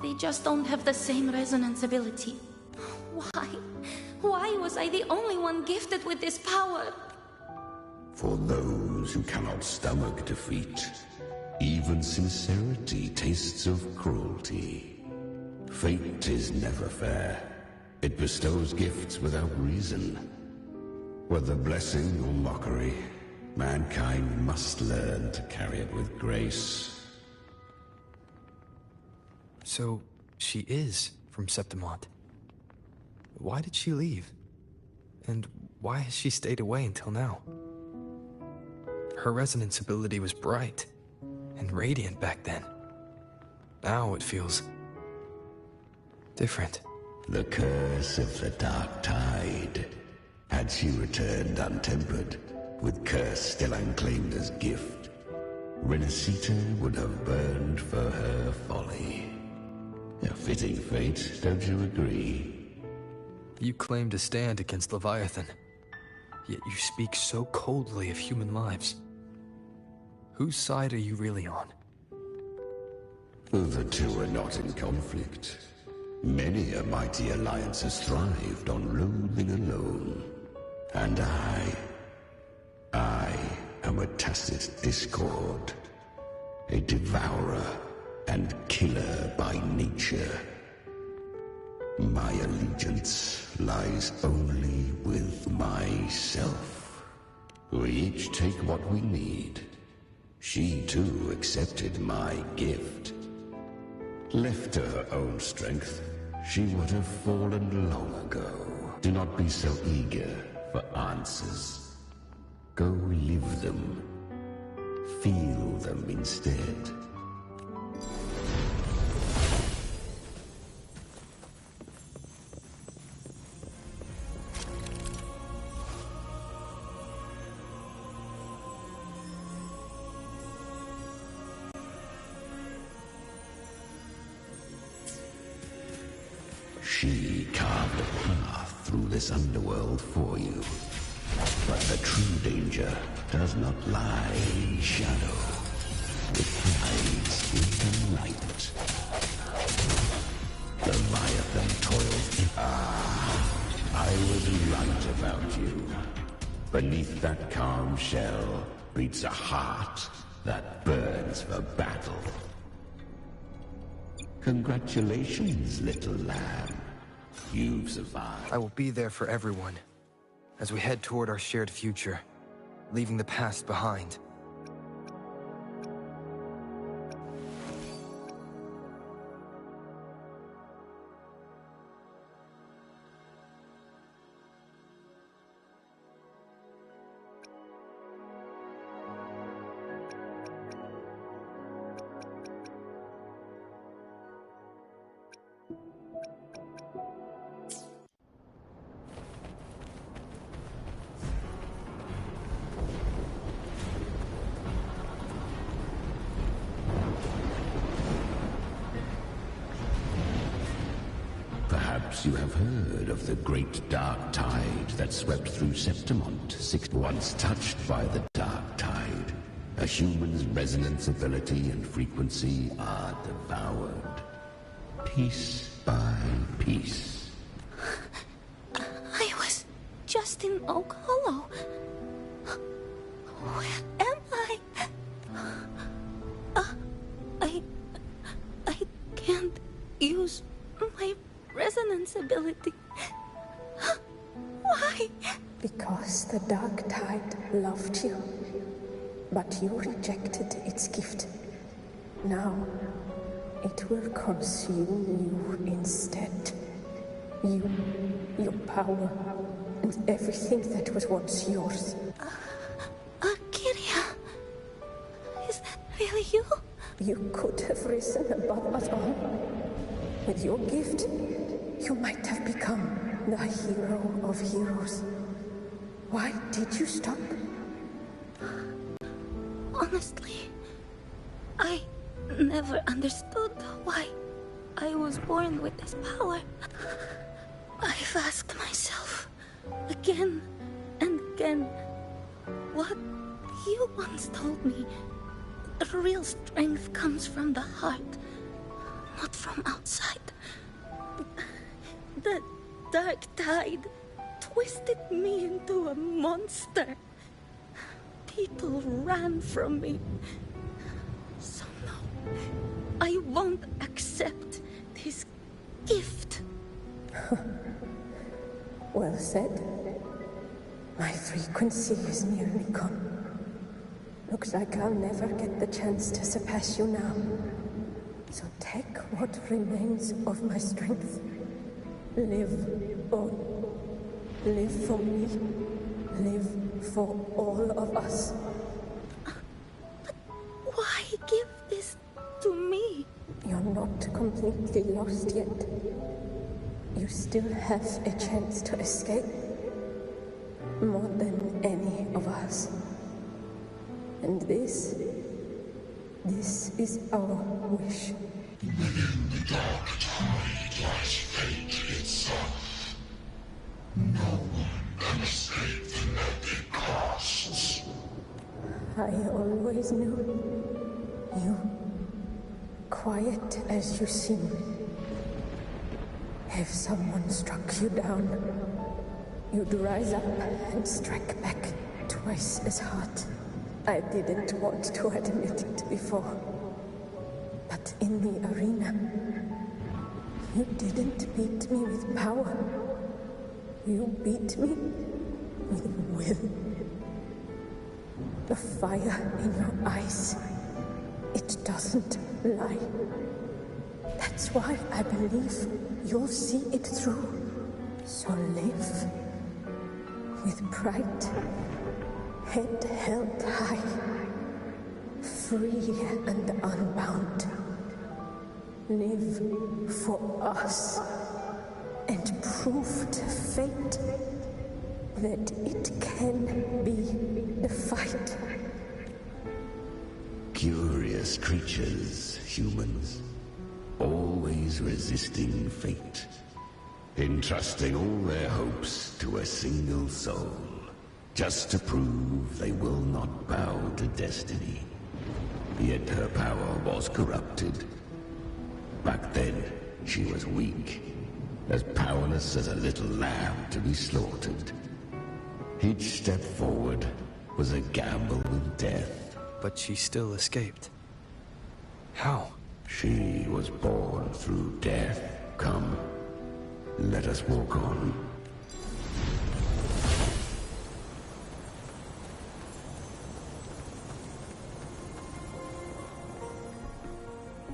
P: They just don't have the same resonance ability. Why? Why was I the only one gifted with this power?
O: For those who cannot stomach defeat, even sincerity tastes of cruelty. Fate is never fair. It bestows gifts without reason. Whether blessing or mockery, Mankind must learn to carry it with grace.
L: So, she is from Septimont. Why did she leave? And why has she stayed away until now? Her resonance ability was bright and radiant back then. Now it feels different.
O: The curse of the Dark Tide. Had she returned untempered, with curse still unclaimed as gift, Renacita would have burned for her folly. A fitting fate, don't you agree?
L: You claim to stand against Leviathan, yet you speak so coldly of human lives. Whose side are you really on?
O: The two are not in conflict. Many a mighty alliance has thrived on loathing alone. And I am a tacit discord. A devourer and killer by nature. My allegiance lies only with myself. We each take what we need. She too accepted my gift. Left to her own strength, she would have fallen long ago. Do not be so eager for answers. Go live them. Feel them instead. She carved a path through this underworld for you. But the true danger does not lie in shadow. It hides in the light. Leviathan toils in... I was right about you. Beneath that calm shell beats a heart that burns for battle. Congratulations, little lamb. You've survived.
L: I will be there for everyone, as we head toward our shared future, leaving the past behind.
O: Perhaps you have heard of the great dark tide that swept through Septimont. Once touched by the dark tide, a human's resonance ability and frequency are devoured. Piece by piece.
P: I was just in Oak Hollow. Where am I? I can't use my resonance ability. Why?
S: Because the Dark Tide loved you, but you rejected its gift. Now, it will consume you instead. You, your power, and everything that was once yours.
P: Kyria, is that really you?
S: You could have risen above us all. With your gift, you might have become the hero of heroes. Why did you stop?
P: Honestly, I never understood why I was born with this power. I've asked myself again and again what you once told me. The real strength comes from the heart, not from outside. The Dark Tide twisted me into a monster. People ran from me. So no, I won't accept this gift.
S: Well said. My frequency is nearly gone. Looks like I'll never get the chance to surpass you now. So take what remains of my strength. Live on. Live for me. Live for all of us.
P: Why give this to me?
S: You're not completely lost yet. You still have a chance to escape. More than any of us. And this is our wish.
O: Within the dark tide lies fate itself. No one can escape the net it casts.
S: I always knew you, quiet as you seem. If someone struck you down, you'd rise up and strike back twice as hard. I didn't want to admit it before. But in the arena, you didn't beat me with power. You beat me with will. The fire in your eyes, it doesn't lie. That's why I believe you'll see it through. So live with pride, head held high, free and unbound. Live for us and prove to fate that it can be defied.
O: Curious creatures, humans, always resisting fate, entrusting all their hopes to a single soul, just to prove they will not bow to destiny. Yet her power was corrupted. Back then, she was weak, as powerless as a little lamb to be slaughtered. Each step forward was a gamble with death.
L: But she still escaped. How?
O: She was born through death. Come, let us walk on.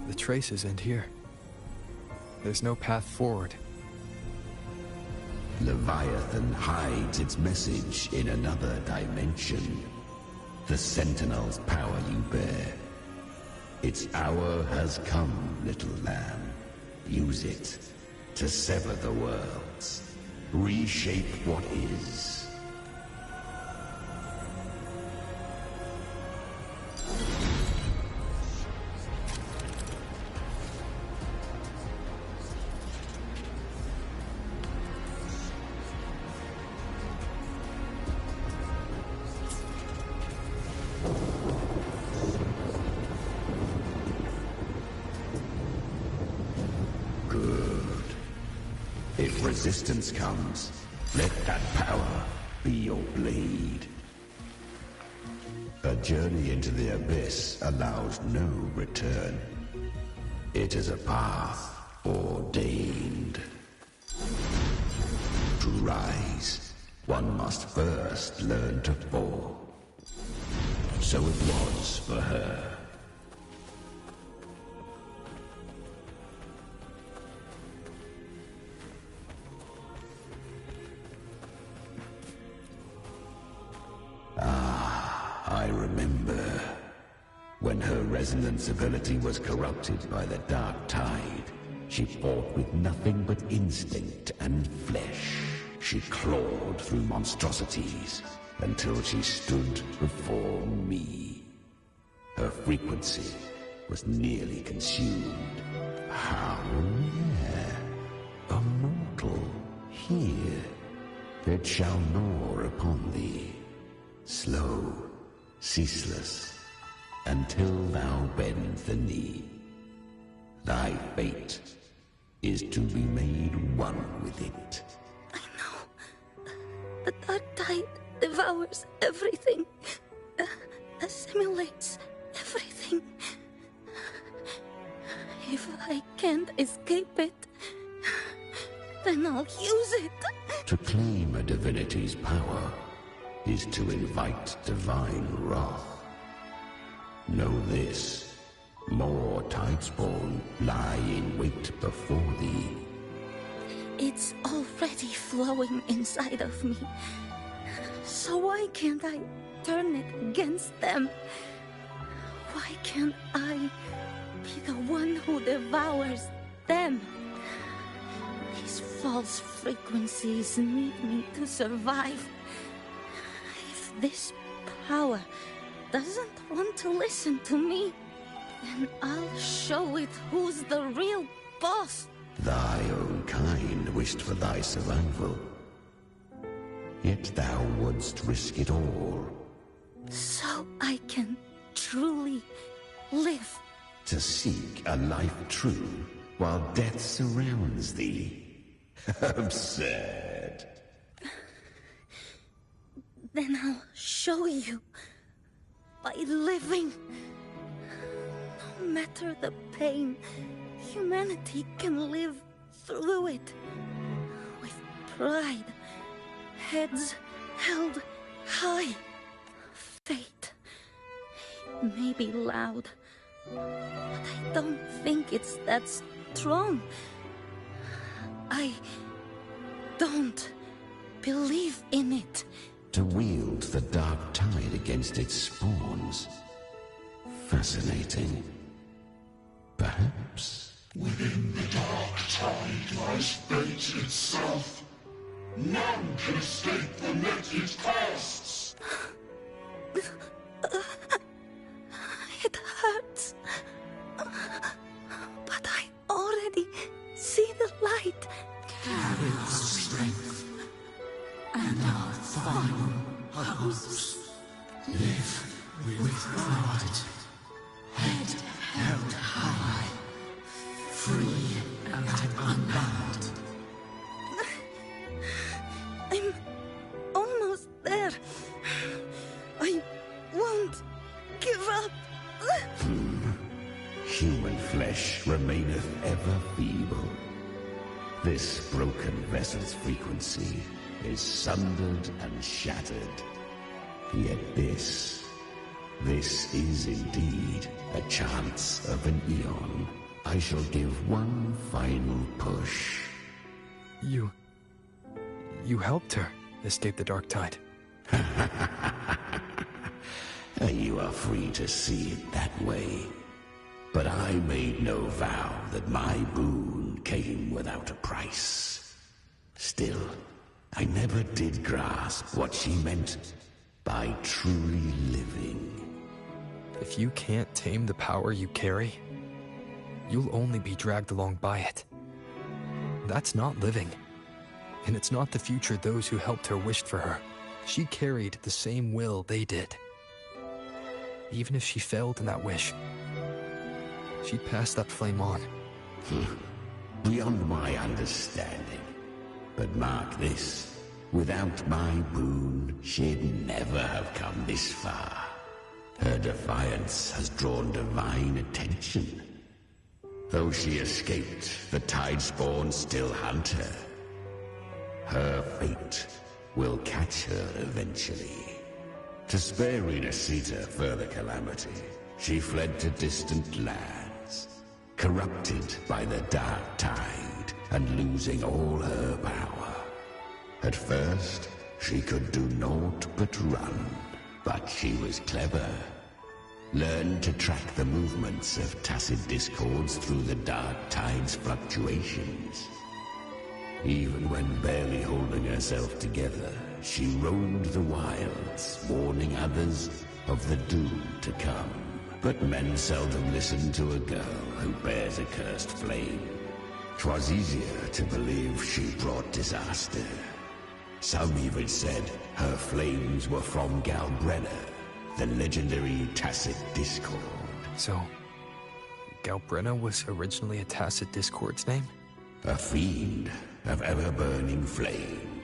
L: The traces end here. There's no path forward.
O: Leviathan hides its message in another dimension. The Sentinel's power you bear. Its hour has come, little lamb. Use it to sever the worlds. Reshape what is. If resistance comes, let that power be your blade. A journey into the abyss allows no return. It is a path ordained. To rise, one must first learn to fall. So it was for her. I remember when her resonance ability was corrupted by the dark tide. She fought with nothing but instinct and flesh. She clawed through monstrosities until she stood before me. Her frequency was nearly consumed. How rare! A mortal here. It shall gnaw upon thee. Slow, ceaseless, until thou bend the knee. Thy fate is to be made one with it.
P: I know. The dark tide devours everything. Assimilates everything. If I can't escape it, then I'll use it.
O: To claim a divinity's power is to invite divine wrath. Know this. More Tidespawn lie in wait before thee.
P: It's already flowing inside of me. So why can't I turn it against them? Why can't I be the one who devours them? These false frequencies need me to survive. If this power doesn't want to listen to me, then I'll show it who's the real boss.
O: Thy own kind wished for thy survival. Yet thou wouldst risk it all.
P: So I can truly live.
O: To seek a life true, while death surrounds thee. Absurd.
P: Then I'll show you. By living. No matter the pain, humanity can live through it. With pride. Heads held high. Fate. It may be loud, but I don't think it's that strong. I don't believe in it.
O: To wield the dark tide against its spawns. Fascinating. Perhaps.
T: Within the dark tide lies fate itself. None can escape the net it casts.
P: It hurts. But I already see the light.
T: Carry our strength and our final hopes. Live with pride. Head held high. Free and unbound.
P: I'm almost there. I won't give up.
O: Human flesh remaineth ever feeble. This broken vessel's frequency is sundered and shattered. Yet this is indeed a chance of an eon. I shall give one final push.
L: You helped her escape the dark tide.
O: You are free to see it that way. But I made no vow that my boon came without a price. Still, I never did grasp what she meant by truly living.
L: If you can't tame the power you carry, you'll only be dragged along by it. That's not living. And it's not the future those who helped her wished for her. She carried the same will they did. Even if she failed in that wish, she'd pass that flame on.
O: Beyond my understanding. But mark this, without my boon, she'd never have come this far. Her defiance has drawn divine attention. Though she escaped, the Tidespawn still hunt her. Her fate will catch her eventually. To spare Renacita further calamity, she fled to distant lands, corrupted by the dark tide and losing all her power. At first, she could do naught but run, but she was clever. Learned to track the movements of tacit discords through the dark tide's fluctuations. Even when barely holding herself together, she roamed the wilds, warning others of the doom to come. But men seldom listen to a girl who bears a cursed flame. 'Twas easier to believe she brought disaster. Some even said her flames were from Galbrenna, the legendary Tacit Discord.
L: So, Galbrenna was originally a Tacit Discord's name?
O: A fiend of ever-burning flame.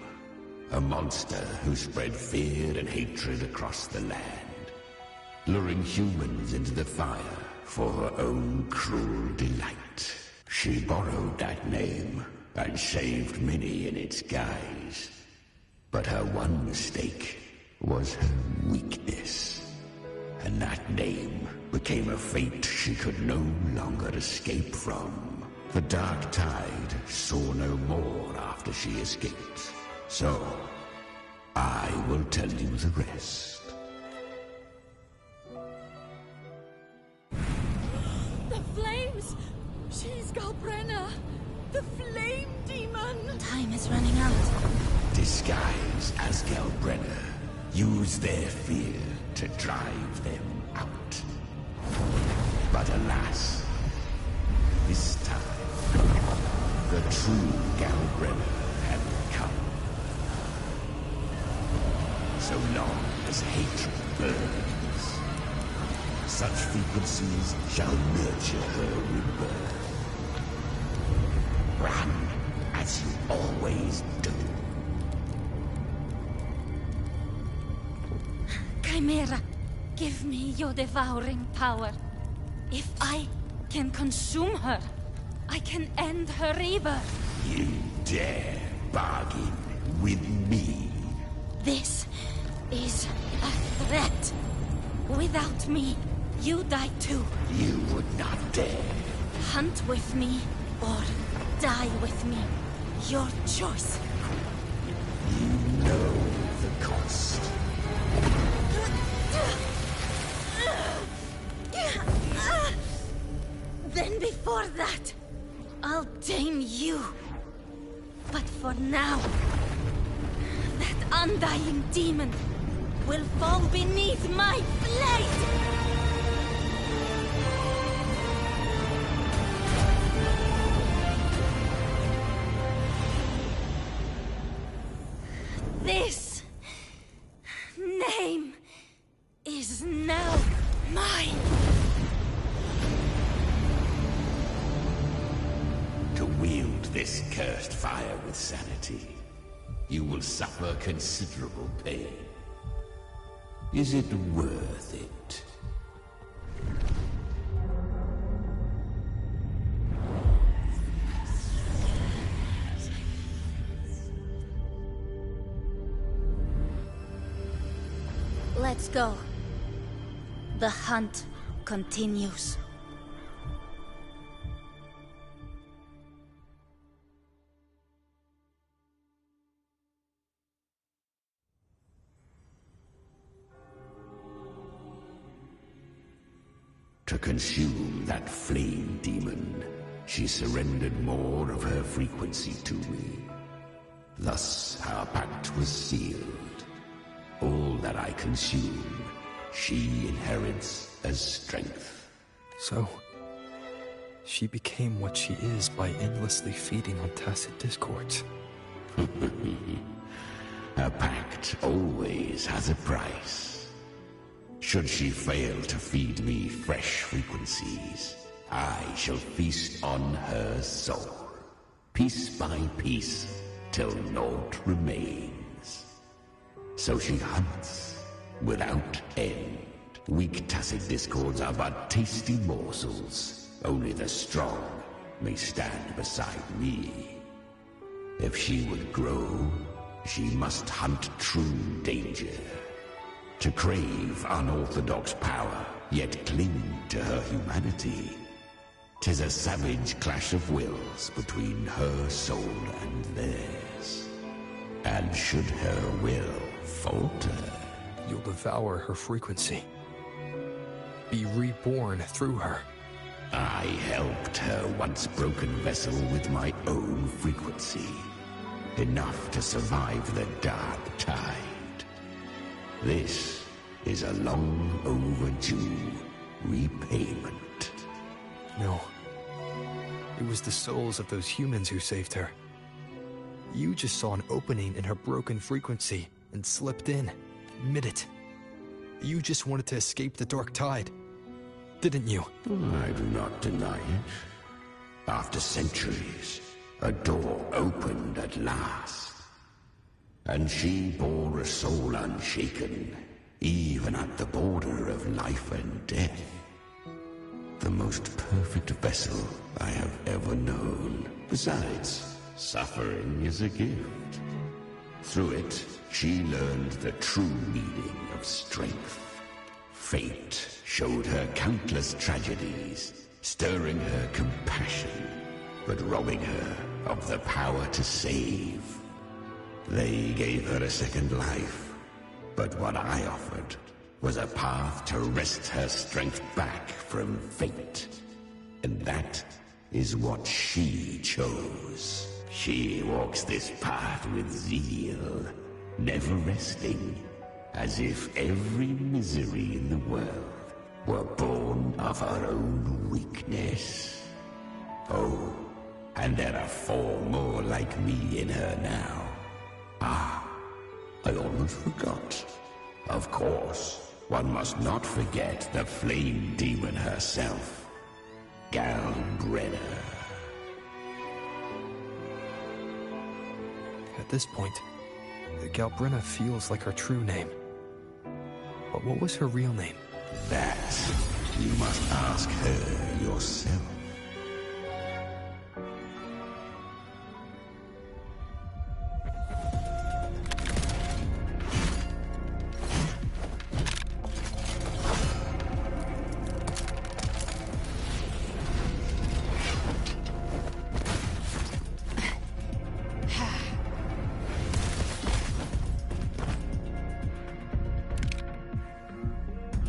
O: A monster who spread fear and hatred across the land, luring humans into the fire for her own cruel delight. She borrowed that name and saved many in its guise. But her one mistake was her weakness. and that name became a fate she could no longer escape from. The Dark Tide saw no more after she escaped. So, I will tell you the rest.
P: The flames! She's Galbrenna! The flame demon! Time is running out.
O: Disguised as Galbrenna, use their fear to drive them out. But alas, this time, the true Galbrenna had come. So long as hatred burns, such frequencies shall nurture her rebirth. Run as you always do.
P: Chimera, give me your devouring power. If I can consume her, I can end her rebirth.
O: You dare bargain with me?
P: This is a threat. Without me, you die too.
O: You would not dare.
P: Hunt with me, or die with me. Your choice.
O: You know the cost.
P: Then before that, I'll tame you. But for now, that undying demon will fall beneath my blade! This name is now mine.
O: To wield this cursed fire with sanity, you will suffer considerable pain. Is it worth it?
P: Let's go. The hunt continues.
O: To consume that flame demon, she surrendered more of her frequency to me. Thus, our pact was sealed. All that I consume, she inherits as strength.
L: So, she became what she is by endlessly feeding on tacit discords.
O: A pact always has a price. Should she fail to feed me fresh frequencies, I shall feast on her soul, piece by piece, till naught remains. So she hunts without end. Weak tacit discords are but tasty morsels. Only the strong may stand beside me. If she would grow, she must hunt true danger. To crave unorthodox power, yet cling to her humanity. 'Tis a savage clash of wills between her soul and theirs. And should her will falter,
L: you'll devour her frequency. Be reborn through her.
O: I helped her once broken vessel with my own frequency. Enough to survive the Dark Tide. This is a long overdue repayment.
L: No. It was the souls of those humans who saved her. You just saw an opening in her broken frequency and slipped in, admit it. You just wanted to escape the Dark Tide, didn't you?
O: I do not deny it. After centuries, a door opened at last. And she bore a soul unshaken, even at the border of life and death. The most perfect vessel I have ever known. Besides, suffering is a gift. Through it, she learned the true meaning of strength. Fate showed her countless tragedies, stirring her compassion, but robbing her of the power to save. They gave her a second life, but what I offered was a path to wrest her strength back from fate. And that is what she chose. She walks this path with zeal, never resting, as if every misery in the world were born of her own weakness. Oh, and there are 4 more like me in her now. Ah, I almost forgot. Of course, one must not forget the flame demon herself, Galbrenna.
L: At this point, Galbrenna feels like her true name. But what was her real name?
O: That you must ask her yourself.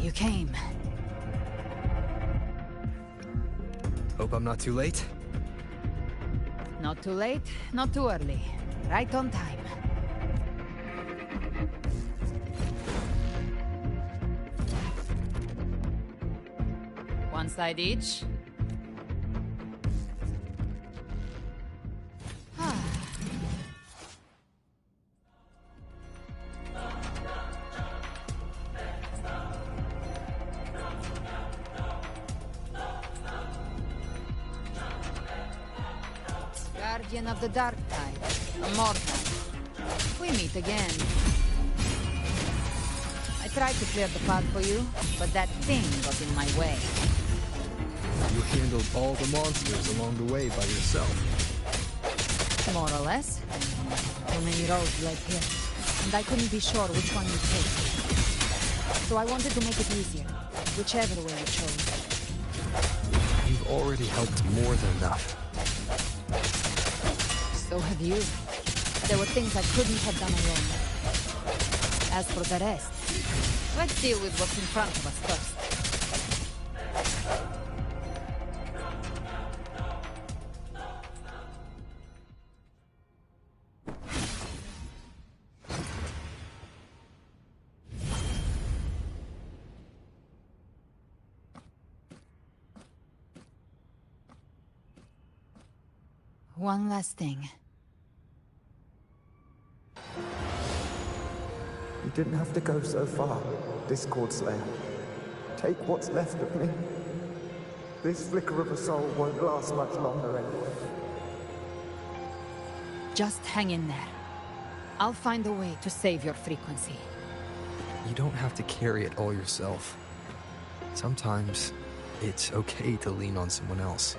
B: You came.
L: Hope I'm not too late.
B: Not too late, not too early. Right on time. One side each. Guardian of the Dark Tide, Immortal. We meet again. I tried to clear the path for you, but that thing got in my way.
F: You handled all the monsters along the way by yourself.
B: More or less. Too many roads led here, and I couldn't be sure which one you'd take. So I wanted to make it easier, whichever way you chose.
L: You've already helped more than enough.
B: So have you. There were things I couldn't have done alone. As for the rest, let's deal with what's in front of us first. One last thing.
U: You didn't have to go so far, Discord Slayer. Take what's left of me. This flicker of a soul won't last much longer anyway.
B: Just hang in there. I'll find a way to save your frequency.
L: You don't have to carry it all yourself. Sometimes, it's okay to lean on someone else.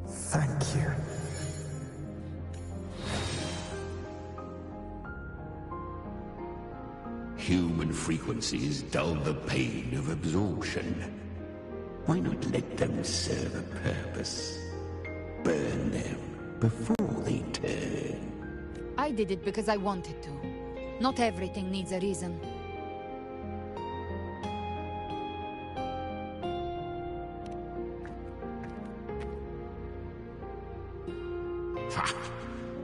U: Thank you.
O: Human frequencies dull the pain of absorption. Why not let them serve a purpose? Burn them before they turn.
B: I did it because I wanted to. Not everything needs a reason.
O: Ha!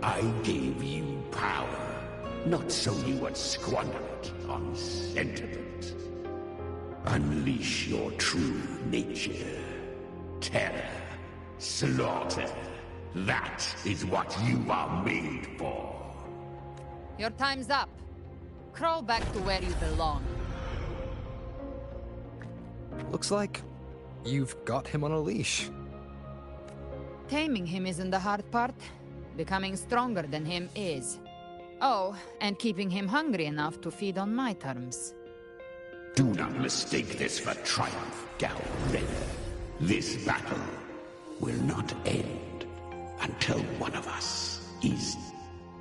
O: I gave you power, not so you would squander it on sentiment. Unleash your true nature. Terror, slaughter. That is what you are made for.
B: Your time's up. Crawl back to where you belong.
L: Looks like you've got him on a leash.
B: Taming him isn't the hard part. Becoming stronger than him is. Oh, and keeping him hungry enough to feed on my terms.
O: Do not mistake this for triumph, Galbrenna. This battle will not end until one of us is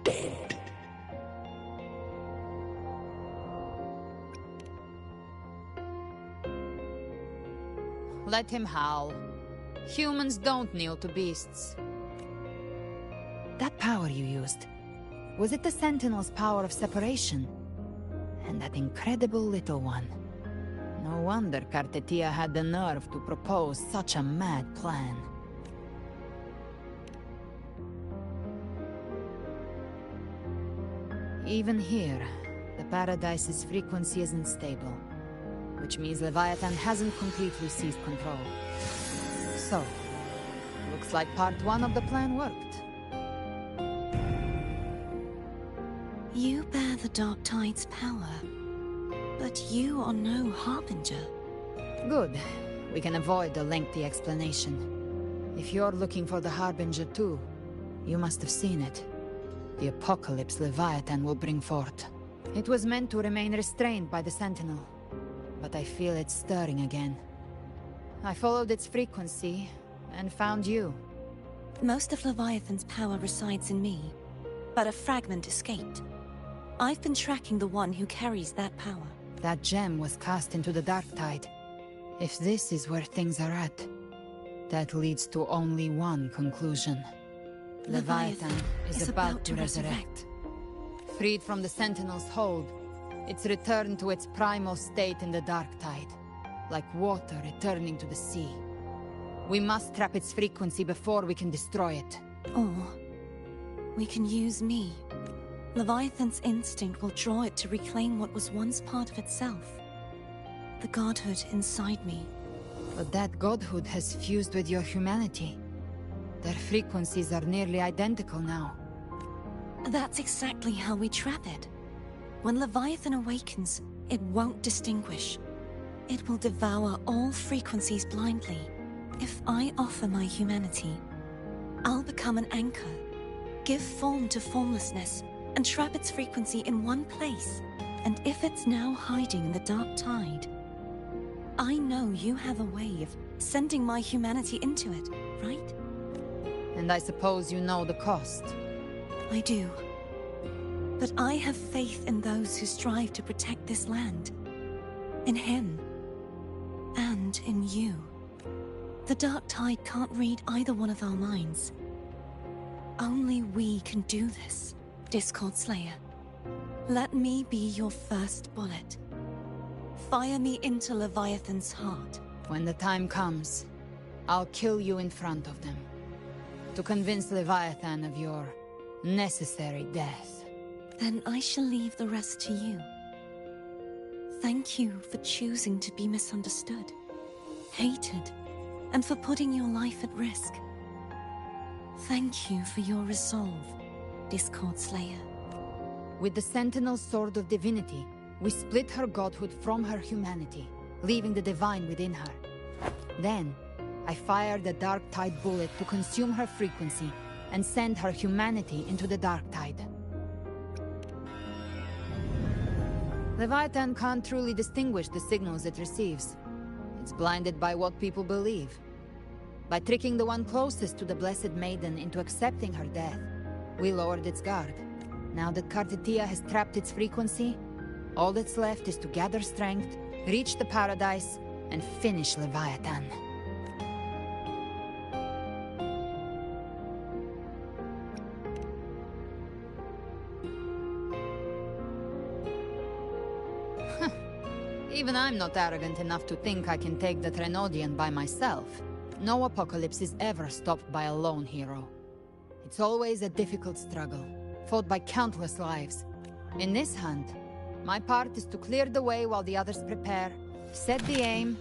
O: dead.
B: Let him howl. Humans don't kneel to beasts. That power you used, was it the Sentinel's power of separation? And that incredible little one. No wonder Kartetia had the nerve to propose such a mad plan. Even here, the Paradise's frequency isn't stable, which means Leviathan hasn't completely seized control. So, looks like part 1 of the plan worked.
K: You bear the Dark Tide's power, but you are no Harbinger.
B: Good. We can avoid a lengthy explanation. If you're looking for the Harbinger too, you must have seen it. The apocalypse Leviathan will bring forth. It was meant to remain restrained by the Sentinel, but I feel it stirring again. I followed its frequency, and found you.
K: Most of Leviathan's power resides in me, but a fragment escaped. I've been tracking the one who carries that power.
B: That gem was cast into the Dark Tide. If this is where things are at, that leads to only one conclusion. Leviathan is about to resurrect. Freed from the Sentinel's hold, it's returned to its primal state in the Dark Tide, like water returning to the sea. We must trap its frequency before we can destroy it.
K: Or we can use me. Leviathan's instinct will draw it to reclaim what was once part of itself. The godhood inside me.
B: But that godhood has fused with your humanity. Their frequencies are nearly identical now.
K: That's exactly how we trap it. When Leviathan awakens, it won't distinguish. It will devour all frequencies blindly. If I offer my humanity, I'll become an anchor, give form to formlessness, and trap its frequency in one place. And if it's now hiding in the Dark Tide, I know you have a way of sending my humanity into it, right?
B: And I suppose you know the cost.
K: I do. But I have faith in those who strive to protect this land. In him. And in you. The Dark Tide can't read either one of our minds. Only we can do this, Discord Slayer. Let me be your first bullet. Fire me into Leviathan's heart.
B: When the time comes, I'll kill you in front of them. To convince Leviathan of your necessary death.
K: Then I shall leave the rest to you. Thank you for choosing to be misunderstood, hated, and for putting your life at risk. Thank you for your resolve, Discord Slayer.
B: With the Sentinel's Sword of Divinity, we split her godhood from her humanity, leaving the divine within her. Then, I fired the Dark Tide bullet to consume her frequency and send her humanity into the Dark Tide. Leviathan can't truly distinguish the signals it receives. It's blinded by what people believe. By tricking the one closest to the Blessed Maiden into accepting her death, we lowered its guard. Now that Kartetia has trapped its frequency, all that's left is to gather strength, reach the Paradise, and finish Leviathan. Even I'm not arrogant enough to think I can take the Trenodian by myself. No apocalypse is ever stopped by a lone hero. It's always a difficult struggle, fought by countless lives. In this hunt, my part is to clear the way while the others prepare, set the aim,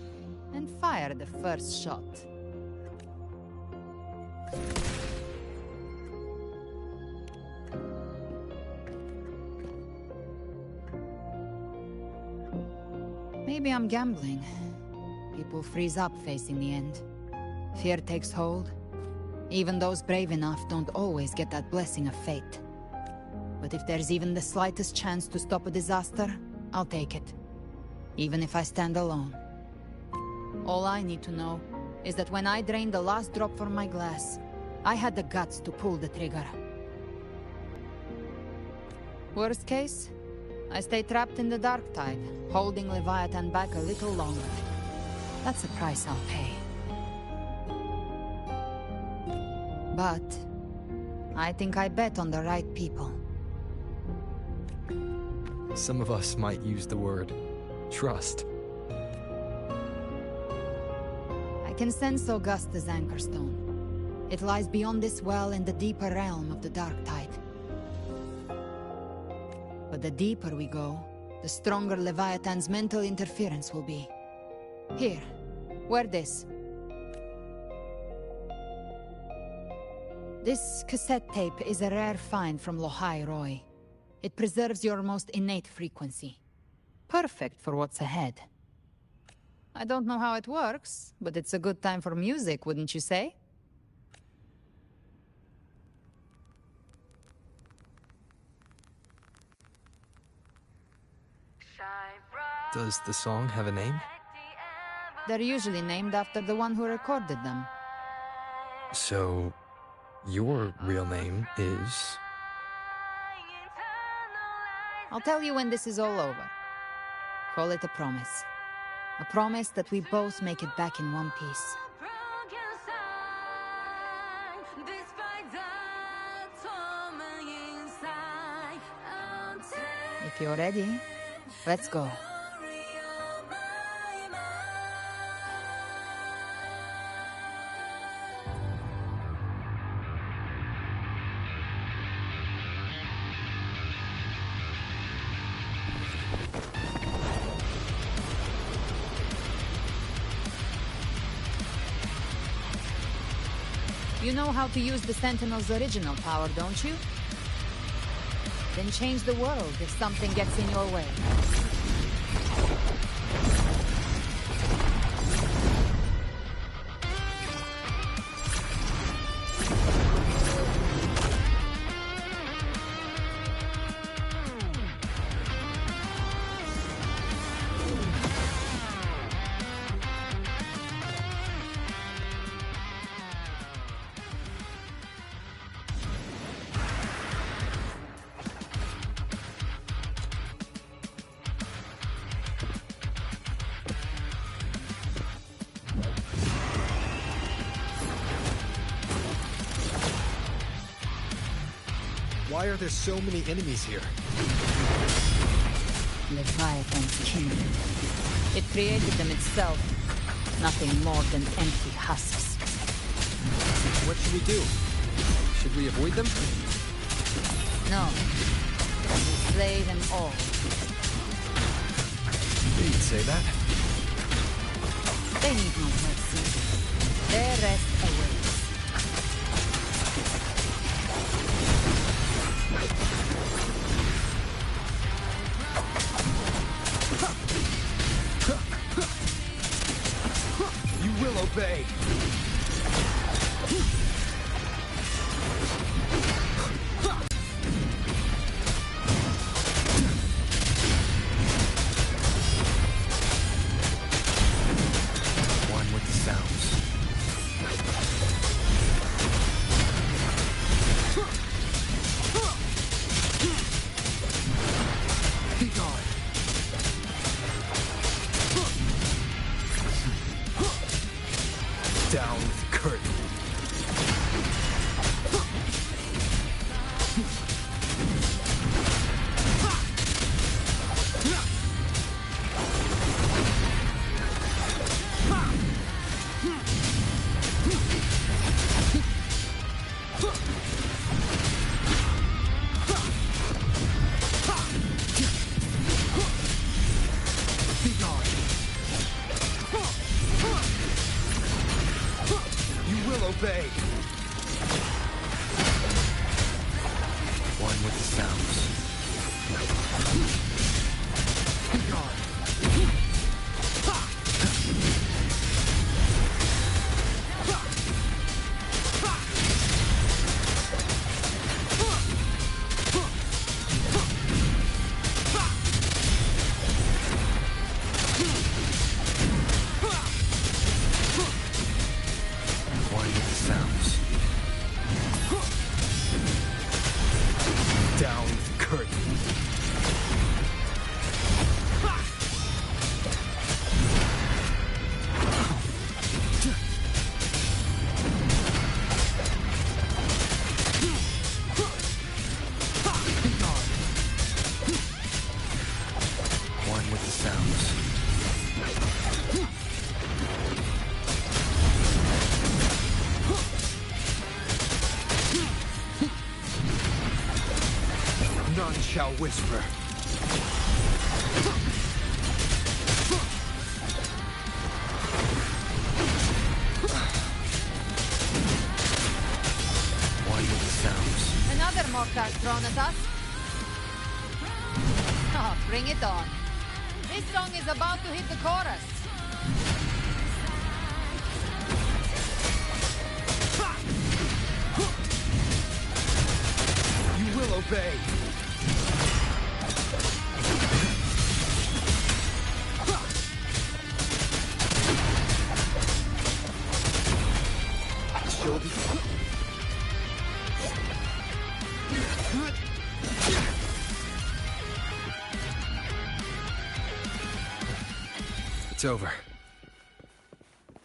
B: and fire the first shot. Maybe I'm gambling. People freeze up facing the end. Fear takes hold. Even those brave enough don't always get that blessing of fate. But if there's even the slightest chance to stop a disaster, I'll take it. Even if I stand alone. All I need to know is that when I drained the last drop from my glass, I had the guts to pull the trigger. Worst case, I stay trapped in the Dark Tide, holding Leviathan back a little longer. That's the price I'll pay. But I think I bet on the right people.
L: Some of us might use the word trust.
B: I can sense Augusta's Anchorstone. It lies beyond this well in the deeper realm of the Dark Tide. But the deeper we go, the stronger Leviathan's mental interference will be. Here, wear this. This cassette tape is a rare find from Lohai Roy. It preserves your most innate frequency. Perfect for what's ahead. I don't know how it works, but it's a good time for music, wouldn't you say?
L: Does the song have a name?
B: They're usually named after the one who recorded them.
L: So, your real name is...
B: I'll tell you when this is all over. Call it a promise. A promise that we both make it back in one piece. If you're ready, let's go. You know how to use the Sentinel's original power, don't you? Then change the world if something gets in your way.
L: Why are there so many enemies here?
B: Leviathan's kingdom. It created them itself. Nothing more than empty husks.
L: What should we do? Should we avoid them?
B: No. We slay them all.
L: You'd say that?
B: They need no mercy. Their rest awaits.
L: You will obey. One with the sounds. Be gone. Down the curtain. Be gone. You will obey. One with the sounds. Be gone. One with the sounds.
F: I'll whisper.
D: Wild sounds.
B: Another mortar thrown at us. Oh, bring it on. This song is about to hit the chorus.
F: You will obey.
L: It's over.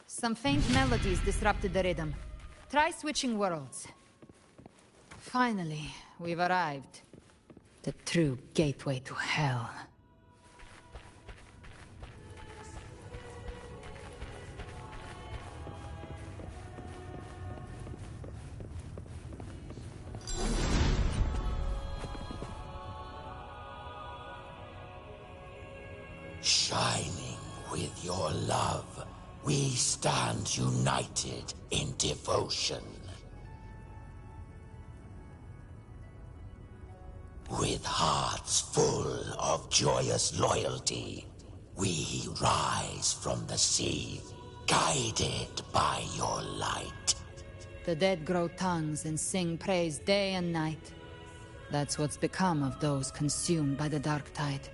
B: Some faint melodies disrupted the rhythm. Try switching worlds. Finally, we've arrived. The true gateway to hell.
O: Shining with your love, we stand united in devotion. With hearts full of joyous loyalty, we rise from the sea, guided by your light.
B: The dead grow tongues and sing praise day and night. That's what's become of those consumed by the dark tide.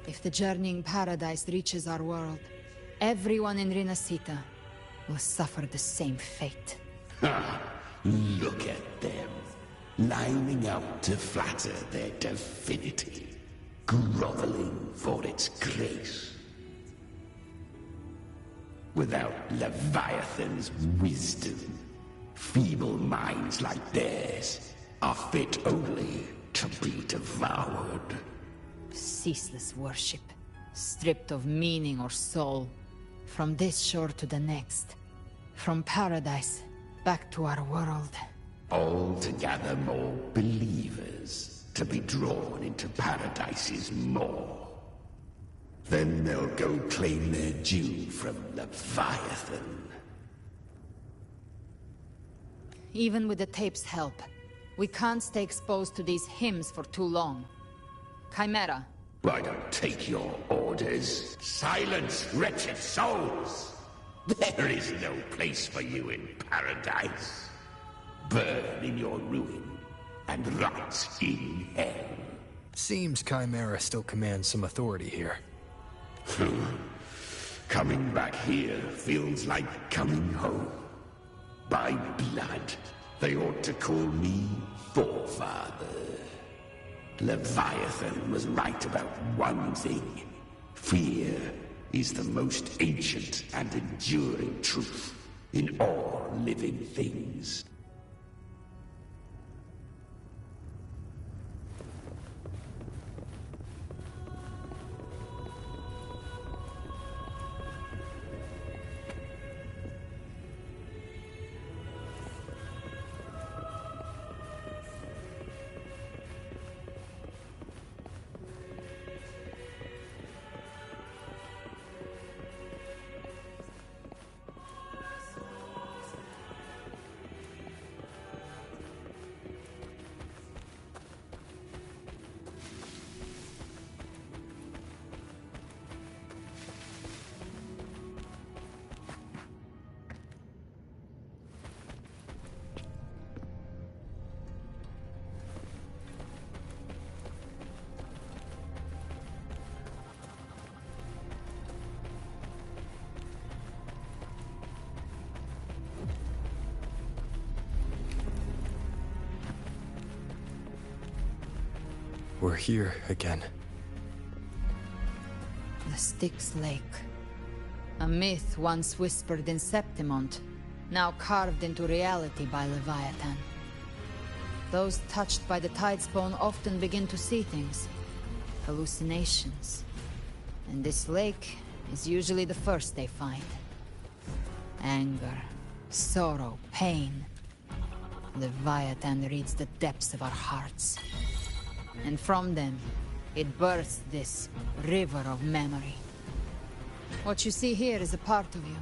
B: If the journeying paradise reaches our world, everyone in Rinascita will suffer the same fate.
O: Look at them, lining up to flatter their divinity, groveling for its grace. Without Leviathan's wisdom, feeble minds like theirs are fit only to be devoured.
B: Ceaseless worship, stripped of meaning or soul. From this shore to the next. From paradise, back to our world.
O: All to gather more believers, to be drawn into Paradise's maw. Then they'll go claim their due from Leviathan.
B: Even with the tape's help, we can't stay exposed to these hymns for too long. Chimera.
O: I don't take your orders. Silence, wretched souls! There is no place for you in Paradise. Burn in your ruin, and rot in hell.
L: Seems Chimera still commands some authority here.
O: Coming back here feels like coming home. By blood, they ought to call me Forefather. Leviathan was right about one thing. Fear is the most ancient and enduring truth in all living things.
L: We're here again.
B: The Styx Lake. A myth once whispered in Septimont, now carved into reality by Leviathan. Those touched by the Tidespawn often begin to see things. Hallucinations. And this lake is usually the first they find. Anger, sorrow, pain. Leviathan reads the depths of our hearts. And from them, it bursts this river of memory. What you see here is a part of you.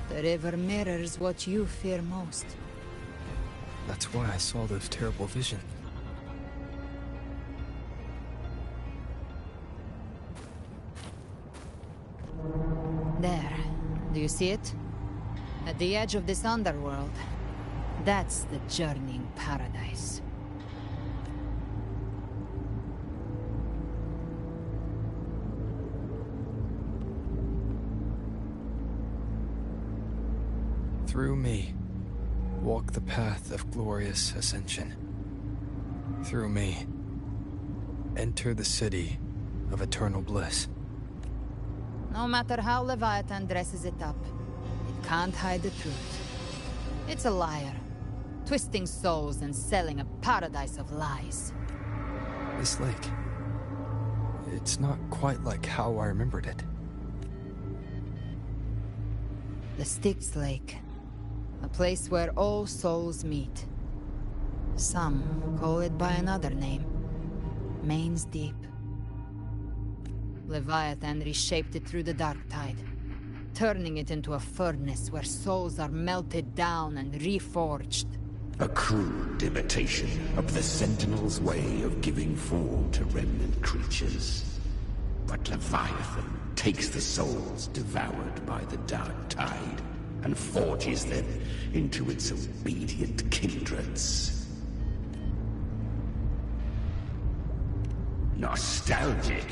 B: The river mirrors what you fear most.
L: That's why I saw those terrible visions.
B: There. Do you see it? At the edge of this underworld. That's the journeying paradise.
L: Through me, walk the path of glorious ascension. Through me, enter the city of eternal bliss.
B: No matter how Leviathan dresses it up, it can't hide the truth. It's a liar, twisting souls and selling a paradise of lies.
L: This lake, it's not quite like how I remembered it.
B: The Styx Lake. A place where all souls meet. Some call it by another name. Main's Deep. Leviathan reshaped it through the dark tide, turning it into a furnace where souls are melted down and reforged.
O: A crude imitation of the Sentinel's way of giving form to remnant creatures. But Leviathan takes the souls devoured by the dark tide and forges them into its obedient kindreds. Nostalgic?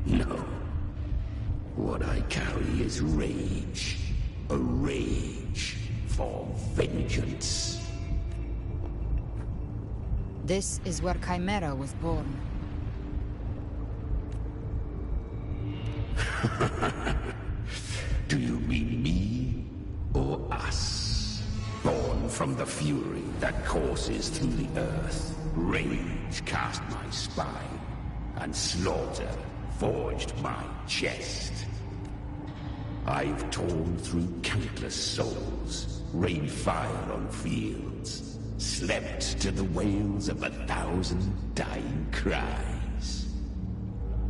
O: No. What I carry is rage. A rage for vengeance.
B: This is where Chimera was born.
O: Do you mean me or us? Born from the fury that courses through the earth, rage cast my spine, and slaughter forged my chest. I've torn through countless souls, rained fire on fields, slept to the wails of 1,000 dying cries.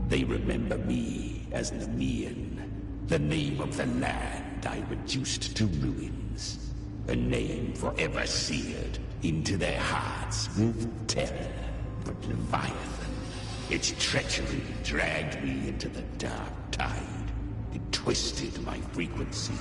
O: They remember me as Nemean, the name of the land I reduced to ruins, a name forever seared into their hearts with terror. But Leviathan, its treachery dragged me into the dark tide. It twisted my frequency,